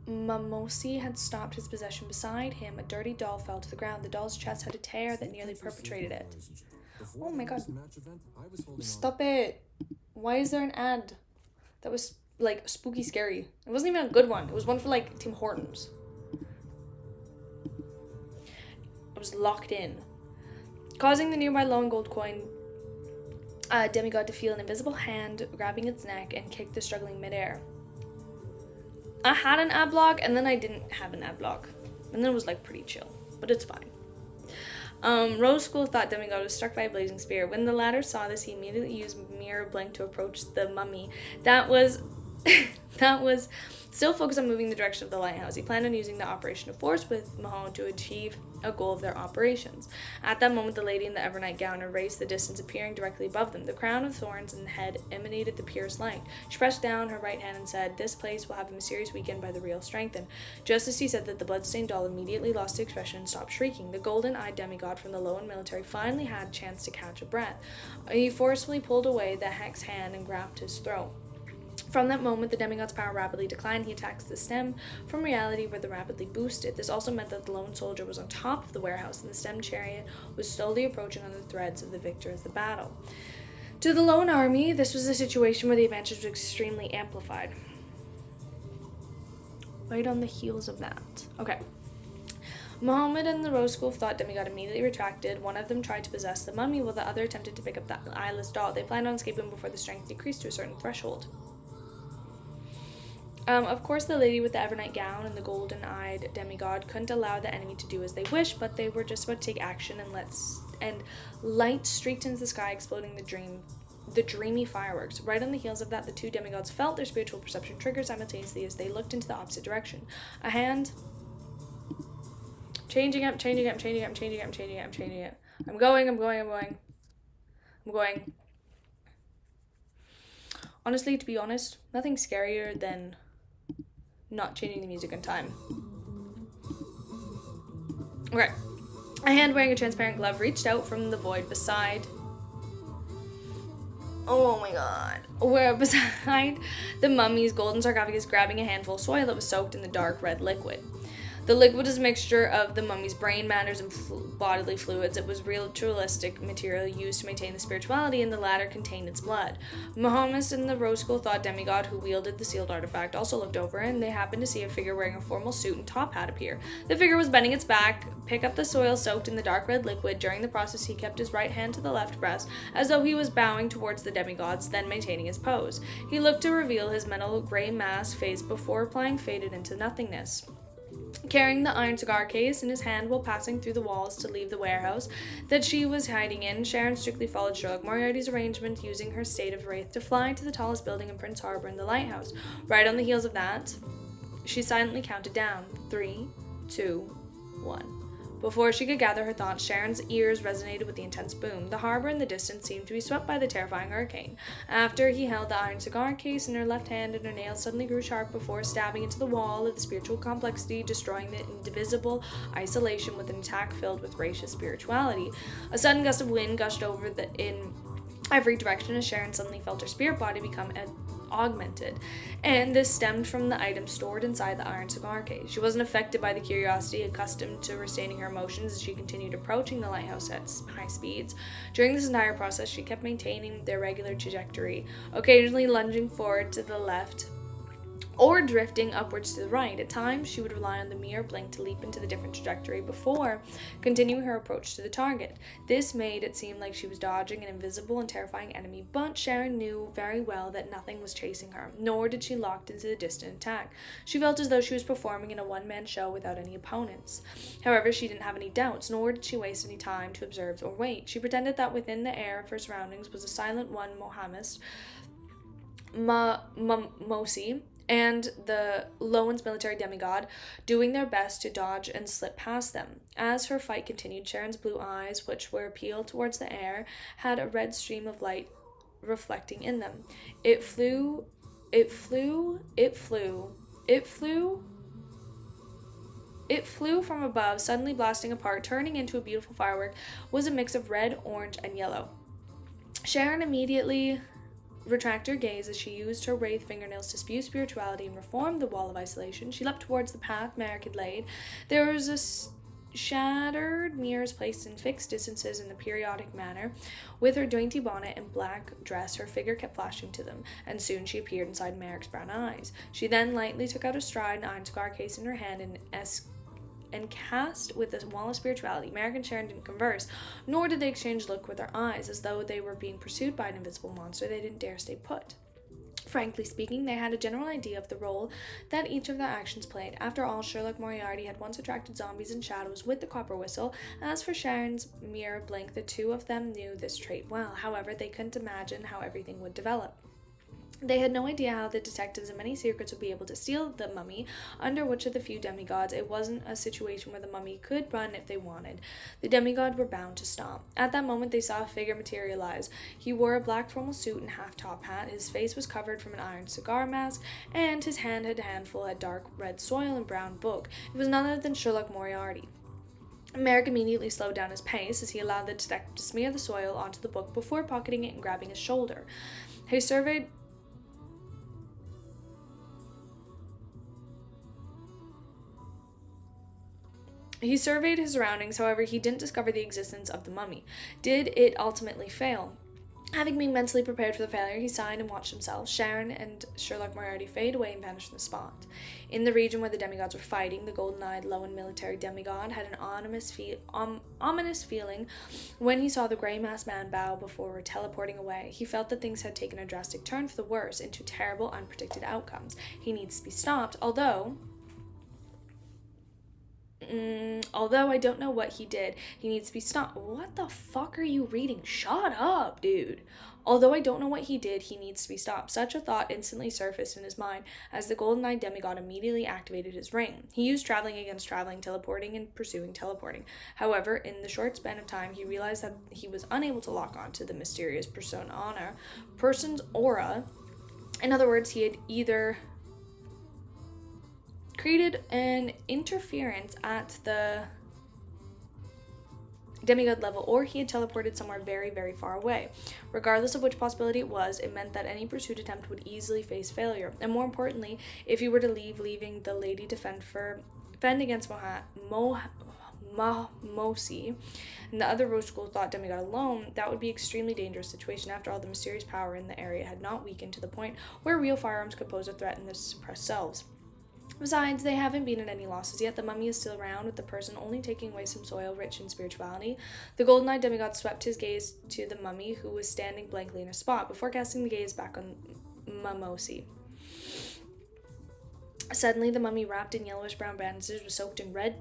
Mamosi had stopped his possession. Beside him, a dirty doll fell to the ground. The doll's chest had a tear that nearly perpetrated it. Oh my god. Stop it. Why is there an ad that was, like, spooky scary? It wasn't even a good one. It was one for, like, Tim Hortons. It was locked in. Causing the nearby low and gold coin demigod to feel an invisible hand grabbing its neck and kick the struggling midair. I had an ad block, and then I didn't have an ad block. And then it was, like, pretty chill. But it's fine. Rose School thought demigod was struck by a blazing spear. When the latter saw this, he immediately used mirror blink to approach the mummy. That was still focused on moving the direction of the lighthouse. He planned on using the operation of force with Mahone to achieve a goal of their operations. At that moment, the lady in the evernight gown erased the distance, appearing directly above them. The crown of thorns and head emanated the purest light. She pressed down her right hand and said, "This place will have a mysterious weekend by the real strengthen." Just as she said that, the bloodstained doll immediately lost its expression and stopped shrieking. The golden-eyed demigod from the Loan military finally had a chance to catch a breath. He forcefully pulled away the hex hand and grabbed his throat. From that moment, the demigod's power rapidly declined. He attacks the stem from reality where the rapidly boosted. This also meant that the lone soldier was on top of the warehouse, and the stem chariot was slowly approaching on the threads of the victor of the battle. To the lone army, this was a situation where the advantage was extremely amplified. Right on the heels of that. Okay. Muhammad and the Rose School of Thought demigod immediately retracted. One of them tried to possess the mummy, while the other attempted to pick up the eyeless doll. They planned on escaping before the strength decreased to a certain threshold. Of course, the lady with the evernight gown and the golden-eyed demigod couldn't allow the enemy to do as they wished, but they were just about to take action, and light streaked into the sky, exploding the dreamy fireworks. Right on the heels of that, the two demigods felt their spiritual perception trigger simultaneously as they looked into the opposite direction. A hand changing up. I'm going. Honestly, to be honest, nothing scarier than not changing the music in time. Okay. A hand wearing a transparent glove reached out from the void beside. Oh my god. Where beside the mummy's golden sarcophagus, grabbing a handful of soil that was soaked in the dark red liquid. The liquid is a mixture of the mummy's brain matters and bodily fluids. It was ritualistic material used to maintain the spirituality, and the latter contained its blood. Mohammed and the rose school thought demigod who wielded the sealed artifact also looked over, and they happened to see a figure wearing a formal suit and top hat appear. The figure was bending its back, pick up the soil soaked in the dark red liquid. During the process, he kept his right hand to the left breast, as though he was bowing towards the demigods, then maintaining his pose. He looked to reveal his metal gray mask face before applying faded into nothingness. Carrying the iron cigar case in his hand while passing through the walls to leave the warehouse that she was hiding in, Sharon strictly followed Sherlock Moriarty's arrangement, using her state of wraith to fly to the tallest building in Prince Harbor and the lighthouse. Right on the heels of that, she silently counted down 3, 2, 1. Before she could gather her thoughts, Sharon's ears resonated with the intense boom. The harbor in the distance seemed to be swept by the terrifying hurricane. After he held the iron cigar case in her left hand, and her nails suddenly grew sharp before stabbing into the wall of the spiritual complexity, destroying the indivisible isolation with an attack filled with gracious spirituality. A sudden gust of wind gushed over in every direction as Sharon suddenly felt her spirit body become augmented, and this stemmed from the item stored inside the iron cigar case. She wasn't affected by the curiosity, accustomed to restraining her emotions as she continued approaching the lighthouse at high speeds. During this entire process, she kept maintaining their regular trajectory, occasionally lunging forward to the left or drifting upwards to the right. At times, she would rely on the mirror blink to leap into the different trajectory before continuing her approach to the target. This made it seem like she was dodging an invisible and terrifying enemy, but Sharon knew very well that nothing was chasing her, nor did she lock into the distant attack. She felt as though she was performing in a one-man show without any opponents. However, she didn't have any doubts, nor did she waste any time to observe or wait. She pretended that within the air of her surroundings was a silent one, Mohammed, Mosi, and the Lowen's military demigod, doing their best to dodge and slip past them. As her fight continued, Sharon's blue eyes, which were peeled towards the air, had a red stream of light reflecting in them. It flew from above, suddenly blasting apart, turning into a beautiful firework. Was a mix of red, orange, and yellow. Sharon immediately retracted her gaze as she used her wraith fingernails to spew spirituality and reform the wall of isolation. She leapt towards the path Merrick had laid. There was a shattered mirrors placed in fixed distances in the periodic manner. With her dainty bonnet and black dress, her figure kept flashing to them, and soon she appeared inside Merrick's brown eyes. She then lightly took out a stride, an iron cigar case in her hand, and cast with the wall of spirituality. Merrick and Sharon didn't converse, nor did they exchange look with their eyes, as though they were being pursued by an invisible monster. They didn't dare stay put. Frankly speaking, they had a general idea of the role that each of their actions played. After all, Sherlock Moriarty had once attracted zombies and shadows with the copper whistle. As for Sharon's mirror blink, the two of them knew this trait well. However, they couldn't imagine how everything would develop. They had no idea how the detectives and many secrets would be able to steal the mummy under which of the few demigods. It wasn't a situation where the mummy could run if they wanted. The demigod were bound to stop. At that moment, they saw a figure materialize. He wore a black formal suit and half-top hat. His face was covered from an iron cigar mask, and his hand had a handful of dark red soil and brown book. It was none other than Sherlock Moriarty. Merrick immediately slowed down his pace as he allowed the detective to smear the soil onto the book before pocketing it and grabbing his shoulder. He surveyed his surroundings. However, he didn't discover the existence of the mummy. Did it ultimately fail? Having been mentally prepared for the failure, he sighed and watched himself, Sharon and Sherlock Moriarty, fade away and vanish from the spot. In the region where the demigods were fighting, the golden-eyed Lowen military demigod had an ominous feeling when he saw the grey-masked man bow before teleporting away. He felt that things had taken a drastic turn for the worse, into terrible, unpredicted outcomes. He needs to be stopped, although I don't know what he did. He needs to be stopped. What the fuck are you reading? Shut up, dude. Although I don't know what he did, he needs to be stopped. Such a thought instantly surfaced in his mind as the golden-eyed demigod immediately activated his ring. He used traveling against traveling, teleporting and pursuing teleporting. However, in the short span of time, he realized that he was unable to lock on to the mysterious person's aura. In other words, he had either created an interference at the demigod level, or he had teleported somewhere very, very far away. Regardless of which possibility it was, it meant that any pursuit attempt would easily face failure. And more importantly, if he were to leaving the lady to fend against Mosi and the other Rose School thought demigod alone, that would be an extremely dangerous situation. After all, the mysterious power in the area had not weakened to the point where real firearms could pose a threat in their suppressed selves. Besides, they haven't been at any losses yet. The mummy is still around, with the person only taking away some soil rich in spirituality. The golden-eyed demigod swept his gaze to the mummy, who was standing blankly in a spot, before casting the gaze back on Mamosi. Suddenly, the mummy, wrapped in yellowish-brown bandages, was soaked in red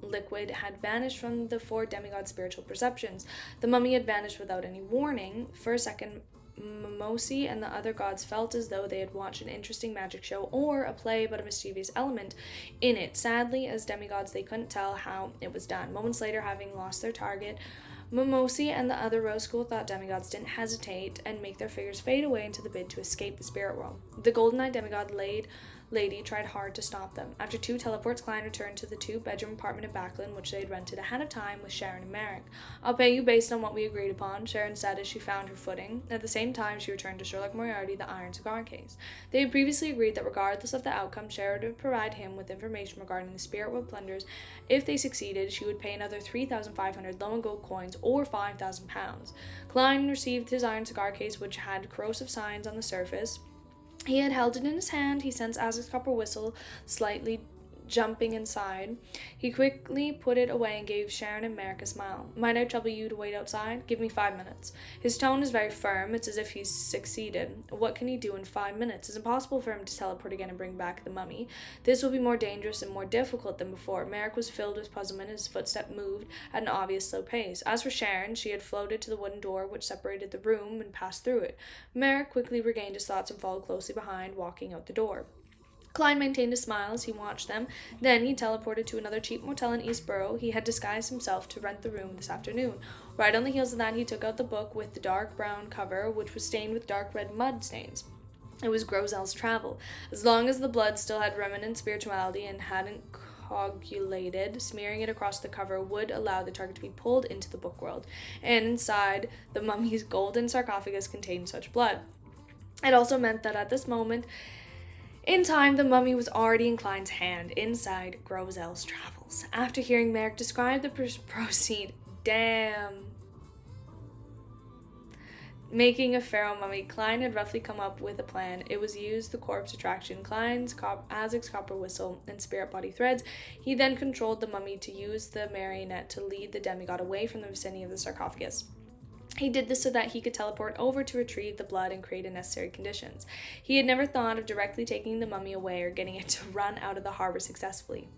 liquid, had vanished from the four demigod spiritual perceptions. The mummy had vanished without any warning. For a second, Mosi and the other gods felt as though they had watched an interesting magic show or a play but a mischievous element in it. Sadly, as demigods, they couldn't tell how it was done. Moments later, having lost their target, Momosi and the other Rose School thought demigods didn't hesitate and make their figures fade away into the bid to escape the spirit world. The golden-eyed demigod lady tried hard to stop them. After 2 teleports, Klein returned to the 2-bedroom apartment at Backlund, which they had rented ahead of time with Sharon and Merrick. "I'll pay you based on what we agreed upon," Sharon said as she found her footing. At the same time, she returned to Sherlock Moriarty the iron cigar case. They had previously agreed that regardless of the outcome, Sharon would provide him with information regarding the spirit world plunders. If they succeeded, she would pay another 3,500 Lowen gold coins or 5,000 pounds. Klein received his iron cigar case, which had corrosive signs on the surface. He had held it in his hand. He sensed Isaac's copper whistle slightly jumping inside. He quickly put it away and gave Sharon and Merrick a smile. "Might I trouble you to wait outside? Give me 5 minutes." His tone is very firm. It's as if he's succeeded. What can he do in 5 minutes? It's impossible for him to teleport again and bring back the mummy. This will be more dangerous and more difficult than before. Merrick was filled with puzzlement. His footstep moved at an obvious slow pace. As for Sharon, she had floated to the wooden door which separated the room and passed through it. Merrick quickly regained his thoughts and followed closely behind, walking out the door. Klein maintained a smile as he watched them. Then he teleported to another cheap motel in Eastborough. He had disguised himself to rent the room this afternoon. Right on the heels of that, he took out the book with the dark brown cover, which was stained with dark red mud stains. It was Grosel's Travel. As long as the blood still had remnant spirituality and hadn't coagulated, smearing it across the cover would allow the target to be pulled into the book world. And inside, the mummy's golden sarcophagus contained such blood. It also meant that at this moment in time, the mummy was already in Klein's hand, inside Grosel's Travels. After hearing Merrick describe the proceed, making a pharaoh mummy, Klein had roughly come up with a plan. It was use the corpse attraction, Isaac's copper whistle, and spirit body threads. He then controlled the mummy to use the marionette to lead the demigod away from the vicinity of the sarcophagus. He did this so that he could teleport over to retrieve the blood and create the necessary conditions. He had never thought of directly taking the mummy away or getting it to run out of the harbor successfully.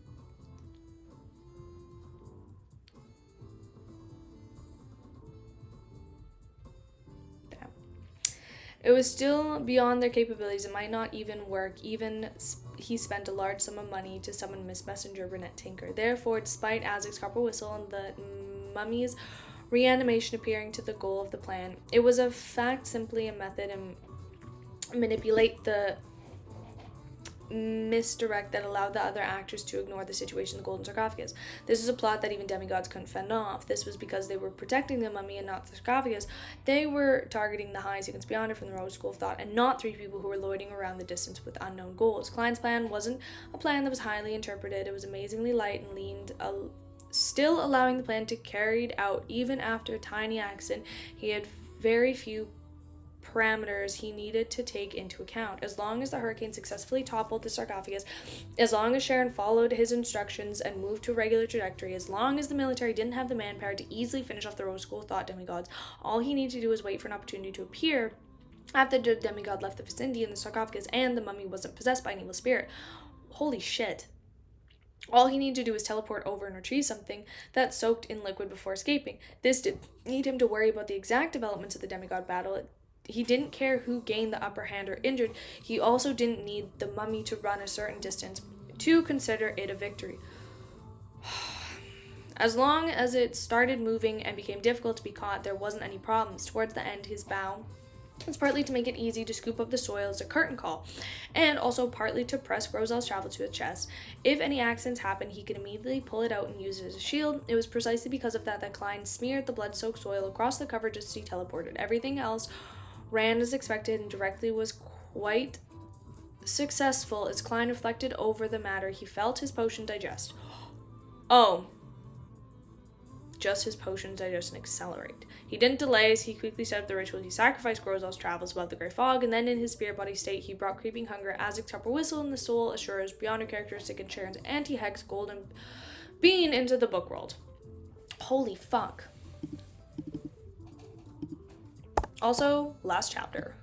It was still beyond their capabilities. It might not even work. Even he spent a large sum of money to summon Miss Messenger Renette Tinker. Therefore, despite Isaac's copper whistle and the mummy's reanimation appearing to the goal of the plan, it was a fact simply a method and manipulate the misdirect that allowed the other actors to ignore the situation in the golden sarcophagus. This was a plot that even demigods couldn't fend off. This was because they were protecting the mummy and not the sarcophagus. They were targeting the high sequence beyond it from the Rose School of Thought, and not 3 people who were loitering around the distance with unknown goals. Klein's plan wasn't a plan that was highly interpreted. It was amazingly light and leaned still allowing the plan to carried out even after a tiny accident. He had very few parameters he needed to take into account. As long as the hurricane successfully toppled the sarcophagus, as long as Sharon followed his instructions and moved to a regular trajectory, as long as the military didn't have the manpower to easily finish off the Rose School of Thought demigods, all he needed to do was wait for an opportunity to appear after the demigod left the vicinity in the sarcophagus and the mummy wasn't possessed by an evil spirit. Holy shit. All he needed to do was teleport over and retrieve something that soaked in liquid before escaping. This didn't need him to worry about the exact developments of the demigod battle. He didn't care who gained the upper hand or injured. He also didn't need the mummy to run a certain distance to consider it a victory. As long as it started moving and became difficult to be caught, there wasn't any problems. Towards the end, his bow It's partly to make it easy to scoop up the soil as a curtain call, and also partly to press Grozel's travel to his chest. If any accidents happened, he could immediately pull it out and use it as a shield. It was precisely because of that Klein smeared the blood-soaked soil across the cover just as he teleported. Everything else ran as expected and directly was quite successful as Klein reflected over the matter. He felt his potion digest. Oh. Just his potions digest and accelerate. He didn't delay as he quickly set up the ritual. He sacrificed Grozel's travels above the grey fog, and then in his spirit body state, he brought creeping hunger, Azic's upper whistle, and the soul assures beyond a characteristic and Sharon's anti-hex golden being into the book world. Holy fuck. Also, last chapter.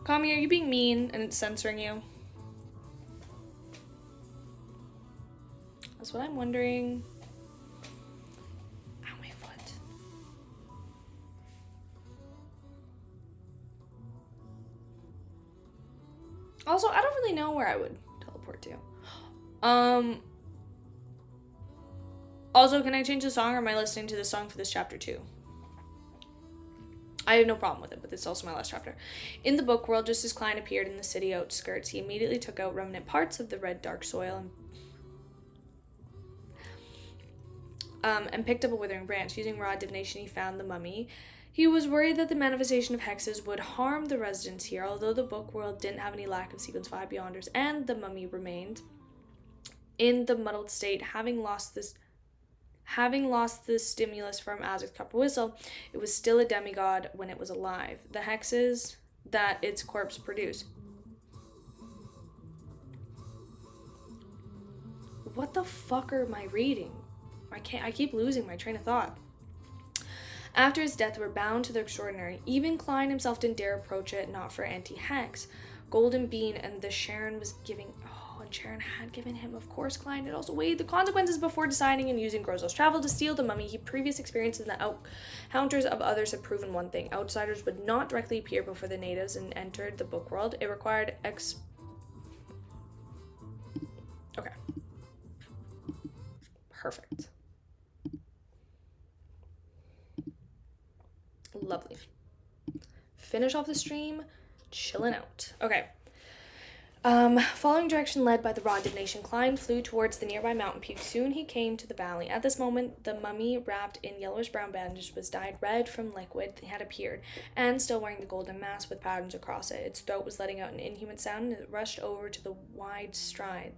Kami, are you being mean and it's censoring you? That's what I'm wondering. Ow, my foot. Also, I don't really know where I would teleport to. Also, can I change the song or am I listening to the song for this chapter too? I have no problem with it, but this is also my last chapter. In the book world, just as Klein appeared in the city outskirts, he immediately took out remnant parts of the red dark soil and picked up a withering branch. Using raw divination, he found the mummy. He was worried that the manifestation of hexes would harm the residents here, although the book world didn't have any lack of sequence 5 beyonders, and the mummy remained in the muddled state, having lost the stimulus from Azic's copper whistle. It was still a demigod when it was alive. The hexes that its corpse produced. What the fuck am I reading? I keep losing my train of thought. After his death, were bound to the extraordinary. Even Klein himself didn't dare approach it, not for anti-hex. Golden Bean and the Sharon was giving... and Sharon had given him, of course, Klein had also weighed the consequences before deciding and using Grozel's travel to steal the mummy. He previous experiences in the encounters of others had proven one thing. Outsiders would not directly appear before the natives and entered the book world. It required Okay. Perfect. Lovely. Finish off the stream, chilling out. Okay. Following direction led by the raw divination, Klein flew towards the nearby mountain peak. Soon he came to the valley. At this moment, the mummy, wrapped in yellowish-brown bandages, was dyed red from liquid, had appeared, and still wearing the golden mask with patterns across it. Its throat was letting out an inhuman sound, and it rushed over to the wide strides.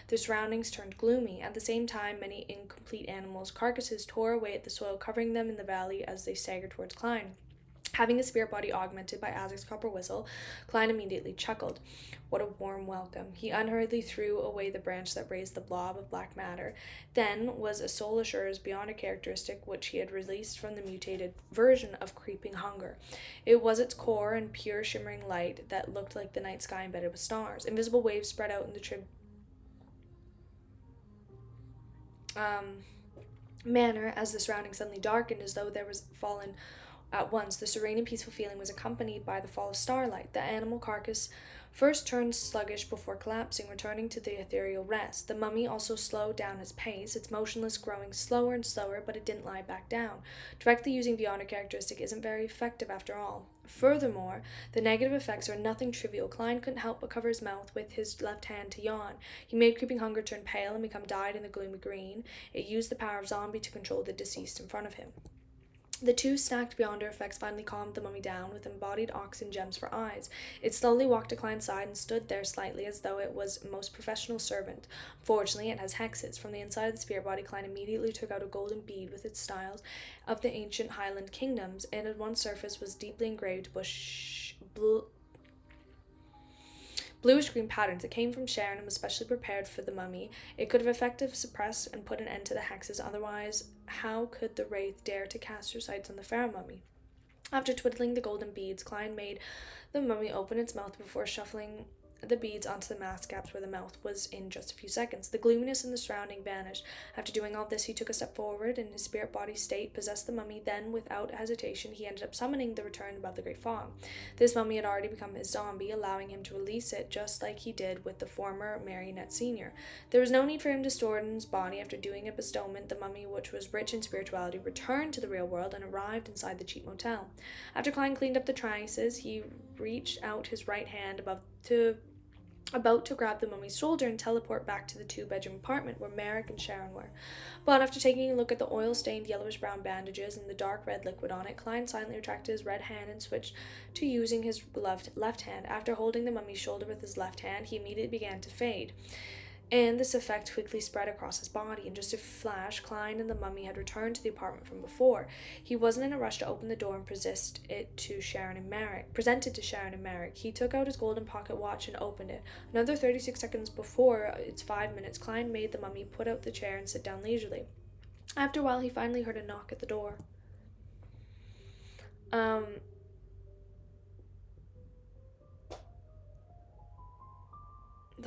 The surroundings turned gloomy. At the same time, many incomplete animals' carcasses tore away at the soil, covering them in the valley as they staggered towards Klein. Having his spirit body augmented by Azic's copper whistle, Klein immediately chuckled. What a warm welcome. He unhurriedly threw away the branch that raised the blob of black matter. Then was a soul assures beyond a characteristic which he had released from the mutated version of creeping hunger. It was its core and pure shimmering light that looked like the night sky embedded with stars. Invisible waves spread out in the manner as the surroundings suddenly darkened as though there was fallen. At once, the serene and peaceful feeling was accompanied by the fall of starlight. The animal carcass first turned sluggish before collapsing, returning to the ethereal rest. The mummy also slowed down its pace, its motionless growing slower and slower, but it didn't lie back down. Directly using beyond a characteristic isn't very effective after all. Furthermore, the negative effects are nothing trivial. Klein couldn't help but cover his mouth with his left hand to yawn. He made creeping hunger turn pale and become dyed in the gloomy green. It used the power of zombie to control the deceased in front of him. The two stacked beyonder effects finally calmed the mummy down with embodied oxen gems for eyes. It slowly walked to Klein's side and stood there slightly as though it was a most professional servant. Fortunately, it has hexes. From the inside of the spirit body, Klein immediately took out a golden bead with its styles of the ancient Highland kingdoms, and at one surface was deeply engraved bluish-green patterns. It came from Sharon and was specially prepared for the mummy. It could have effectively suppressed and put an end to the hexes. Otherwise, how could the wraith dare to cast her sights on the pharaoh mummy? After twiddling the golden beads, Klein made the mummy open its mouth before shuffling the beads onto the mask gaps where the mouth was in just a few seconds. The gloominess in the surrounding vanished. After doing all this, he took a step forward, and his spirit body state possessed the mummy. Then, without hesitation, he ended up summoning the return above the great fog. This mummy had already become his zombie, allowing him to release it just like he did with the former marionette senior. There was no need for him to store it in his body. After doing a bestowment, the mummy, which was rich in spirituality, returned to the real world and arrived inside the cheap motel. After Klein cleaned up the traces, he reached out his right hand about to grab the mummy's shoulder and teleport back to the two-bedroom apartment where Merrick and Sharon were. But after taking a look at the oil-stained yellowish-brown bandages and the dark red liquid on it, Klein silently retracted his red hand and switched to using his left hand. After holding the mummy's shoulder with his left hand, he immediately began to fade, and this effect quickly spread across his body. In just a flash, Klein and the mummy had returned to the apartment from before. He wasn't in a rush to open the door and present it to Sharon and Merrick. He took out his golden pocket watch and opened it. Another 36 seconds before its 5 minutes, Klein made the mummy put out the chair and sit down leisurely. After a while, he finally heard a knock at the door. The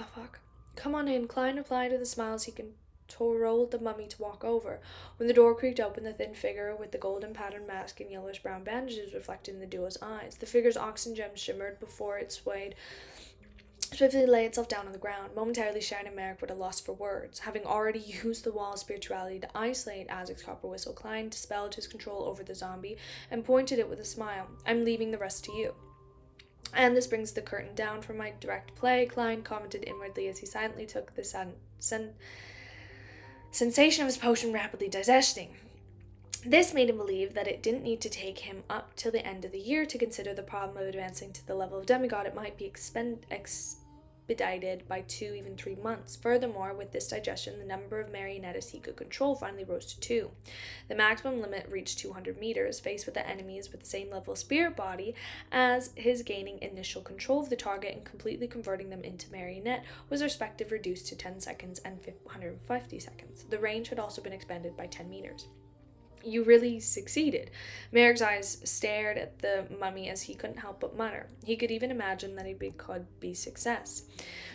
fuck? Come on in, Klein replied with a smile as he controlled the mummy to walk over. When the door creaked open, the thin figure with the golden patterned mask and yellowish-brown bandages reflected in the duo's eyes. The figure's oxen gems shimmered before it swiftly lay itself down on the ground. Momentarily, Sharon and Merrick were at a loss for words. Having already used the wall of spirituality to isolate Isaac's copper whistle, Klein dispelled his control over the zombie and pointed it with a smile. I'm leaving the rest to you. And this brings the curtain down for my direct play, Klein commented inwardly as he silently took the sensation of his potion rapidly digesting. This made him believe that it didn't need to take him up till the end of the year to consider the problem of advancing to the level of demigod. It might be expedited by 2, even 3 months. Furthermore, with this digestion, the number of marionettes he could control finally rose to 2. The maximum limit reached 200 meters. Faced with the enemies with the same level of spirit body as his, gaining initial control of the target and completely converting them into marionette was respectively reduced to 10 seconds and 150 seconds. The range had also been expanded by 10 meters. You really succeeded. Merrick's eyes stared at the mummy as he couldn't help but mutter. He could even imagine that it could be success.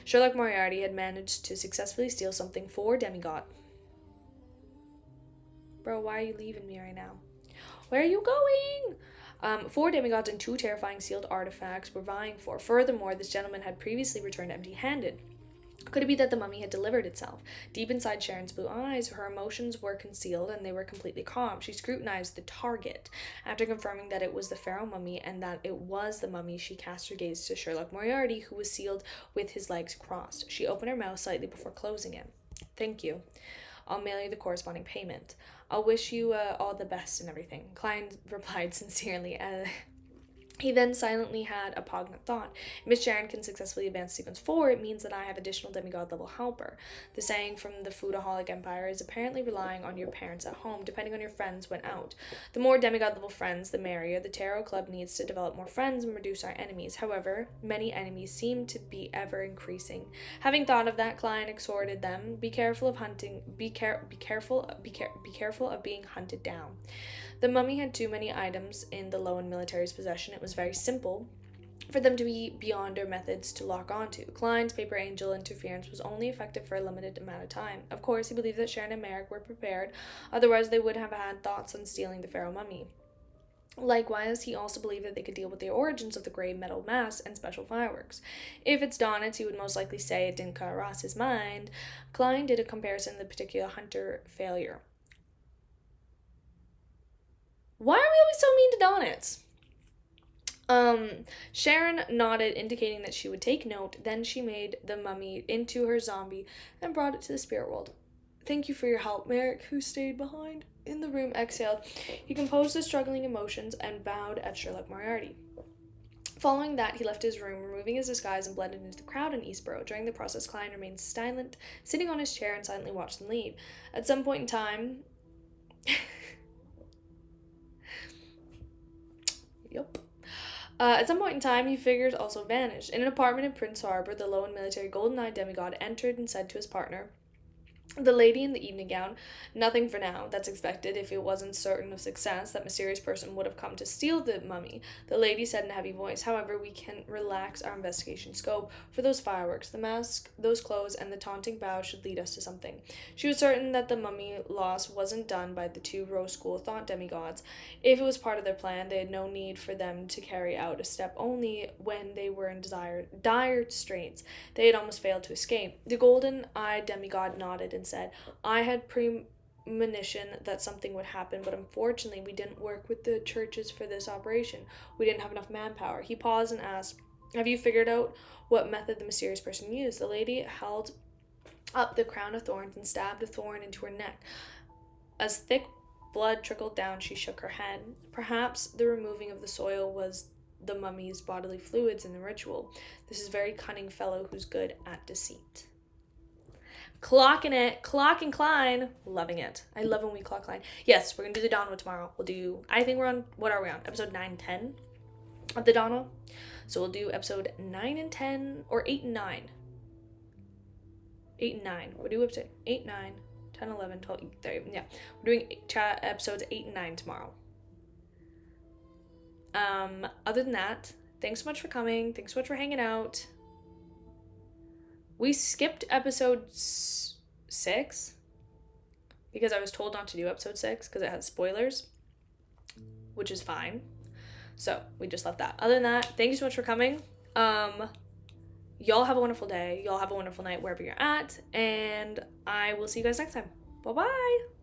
Sherlock Moriarty had managed to successfully steal something for demigod. Bro, why are you leaving me right now? Where are you going? 4 demigods and 2 terrifying sealed artifacts were vying for. Furthermore, this gentleman had previously returned empty-handed. Could it be that the mummy had delivered itself? Deep inside Sharon's blue eyes, her emotions were concealed and they were completely calm. She scrutinized the target. After confirming that it was the pharaoh mummy and that it was the mummy, she cast her gaze to Sherlock Moriarty, who was sealed with his legs crossed. She opened her mouth slightly before closing it. Thank you. I'll mail you the corresponding payment. I'll wish you all the best and everything. Klein replied sincerely. He then silently had a poignant thought. If Miss Sharon can successfully advance sequence 4, it means that I have additional demigod-level helper. The saying from the Foodaholic Empire is apparently relying on your parents at home, depending on your friends when out. The more demigod-level friends, the merrier. The Tarot Club needs to develop more friends and reduce our enemies. However, many enemies seem to be ever increasing. Having thought of that, Klein exhorted them, be careful of being hunted down. The mummy had too many items in the Lowen military's possession. It was very simple for them to be beyond our methods to lock onto. Klein's paper angel interference was only effective for a limited amount of time. Of course, he believed that Sharon and Merrick were prepared, otherwise they would have had thoughts on stealing the pharaoh mummy. Likewise, he also believed that they could deal with the origins of the grey metal mass and special fireworks. If it's Donitz, he would most likely say it didn't cross his mind. Klein did a comparison of the particular hunter failure. Why are we always so mean to Donitz? Sharon nodded, indicating that she would take note. Then she made the mummy into her zombie and brought it to the spirit world. Thank you for your help, Merrick, who stayed behind in the room, exhaled. He composed his struggling emotions and bowed at Sherlock Moriarty. Following that, he left his room, removing his disguise and blended into the crowd in Eastborough. During the process, Klein remained silent, sitting on his chair and silently watched them leave. At some point in time... At some point in time, he figures also vanished. In an apartment in Prince Harbor, the Lowen military golden-eyed demigod entered and said to his partner, The lady in the evening gown. Nothing for now. That's expected. If it wasn't certain of success, that mysterious person would have come to steal the mummy. The lady said in a heavy voice. However, we can relax our investigation scope. For those fireworks, the mask, those clothes, and the taunting bow should lead us to something. She was certain that the mummy loss wasn't done by the two Rose School thought demigods. If it was part of their plan, they had no need for them to carry out a step only when they were in dire straits. They had almost failed to escape. The golden-eyed demigod nodded and said, I had premonition that something would happen, but unfortunately we didn't work with the churches for this operation. We didn't have enough manpower. He paused and asked, have you figured out what method the mysterious person used? The lady held up the crown of thorns and stabbed a thorn into her neck. As thick blood trickled down, she shook her head. Perhaps the removing of the soil was the mummy's bodily fluids in the ritual. This is a very cunning fellow who's good at deceit. Clocking it. Clocking Klein. Loving it. I love when we clock Klein. Yes, we're going to do the Donald tomorrow. I think we're on, what are we on? Episode 9 and 10 of the Donald. So we'll do episode 9 and 10, or 8 and 9. 8 and 9. We'll do episode 8, 9, 10, 11, 12, 30. Yeah. We're doing episodes 8 and 9 tomorrow. Other than that, thanks so much for coming. Thanks so much for hanging out. We skipped episode 6 because I was told not to do episode 6 because it has spoilers, which is fine. So we just left that. Other than that, thank you so much for coming. Y'all have a wonderful day. Y'all have a wonderful night wherever you're at, and I will see you guys next time. Bye-bye.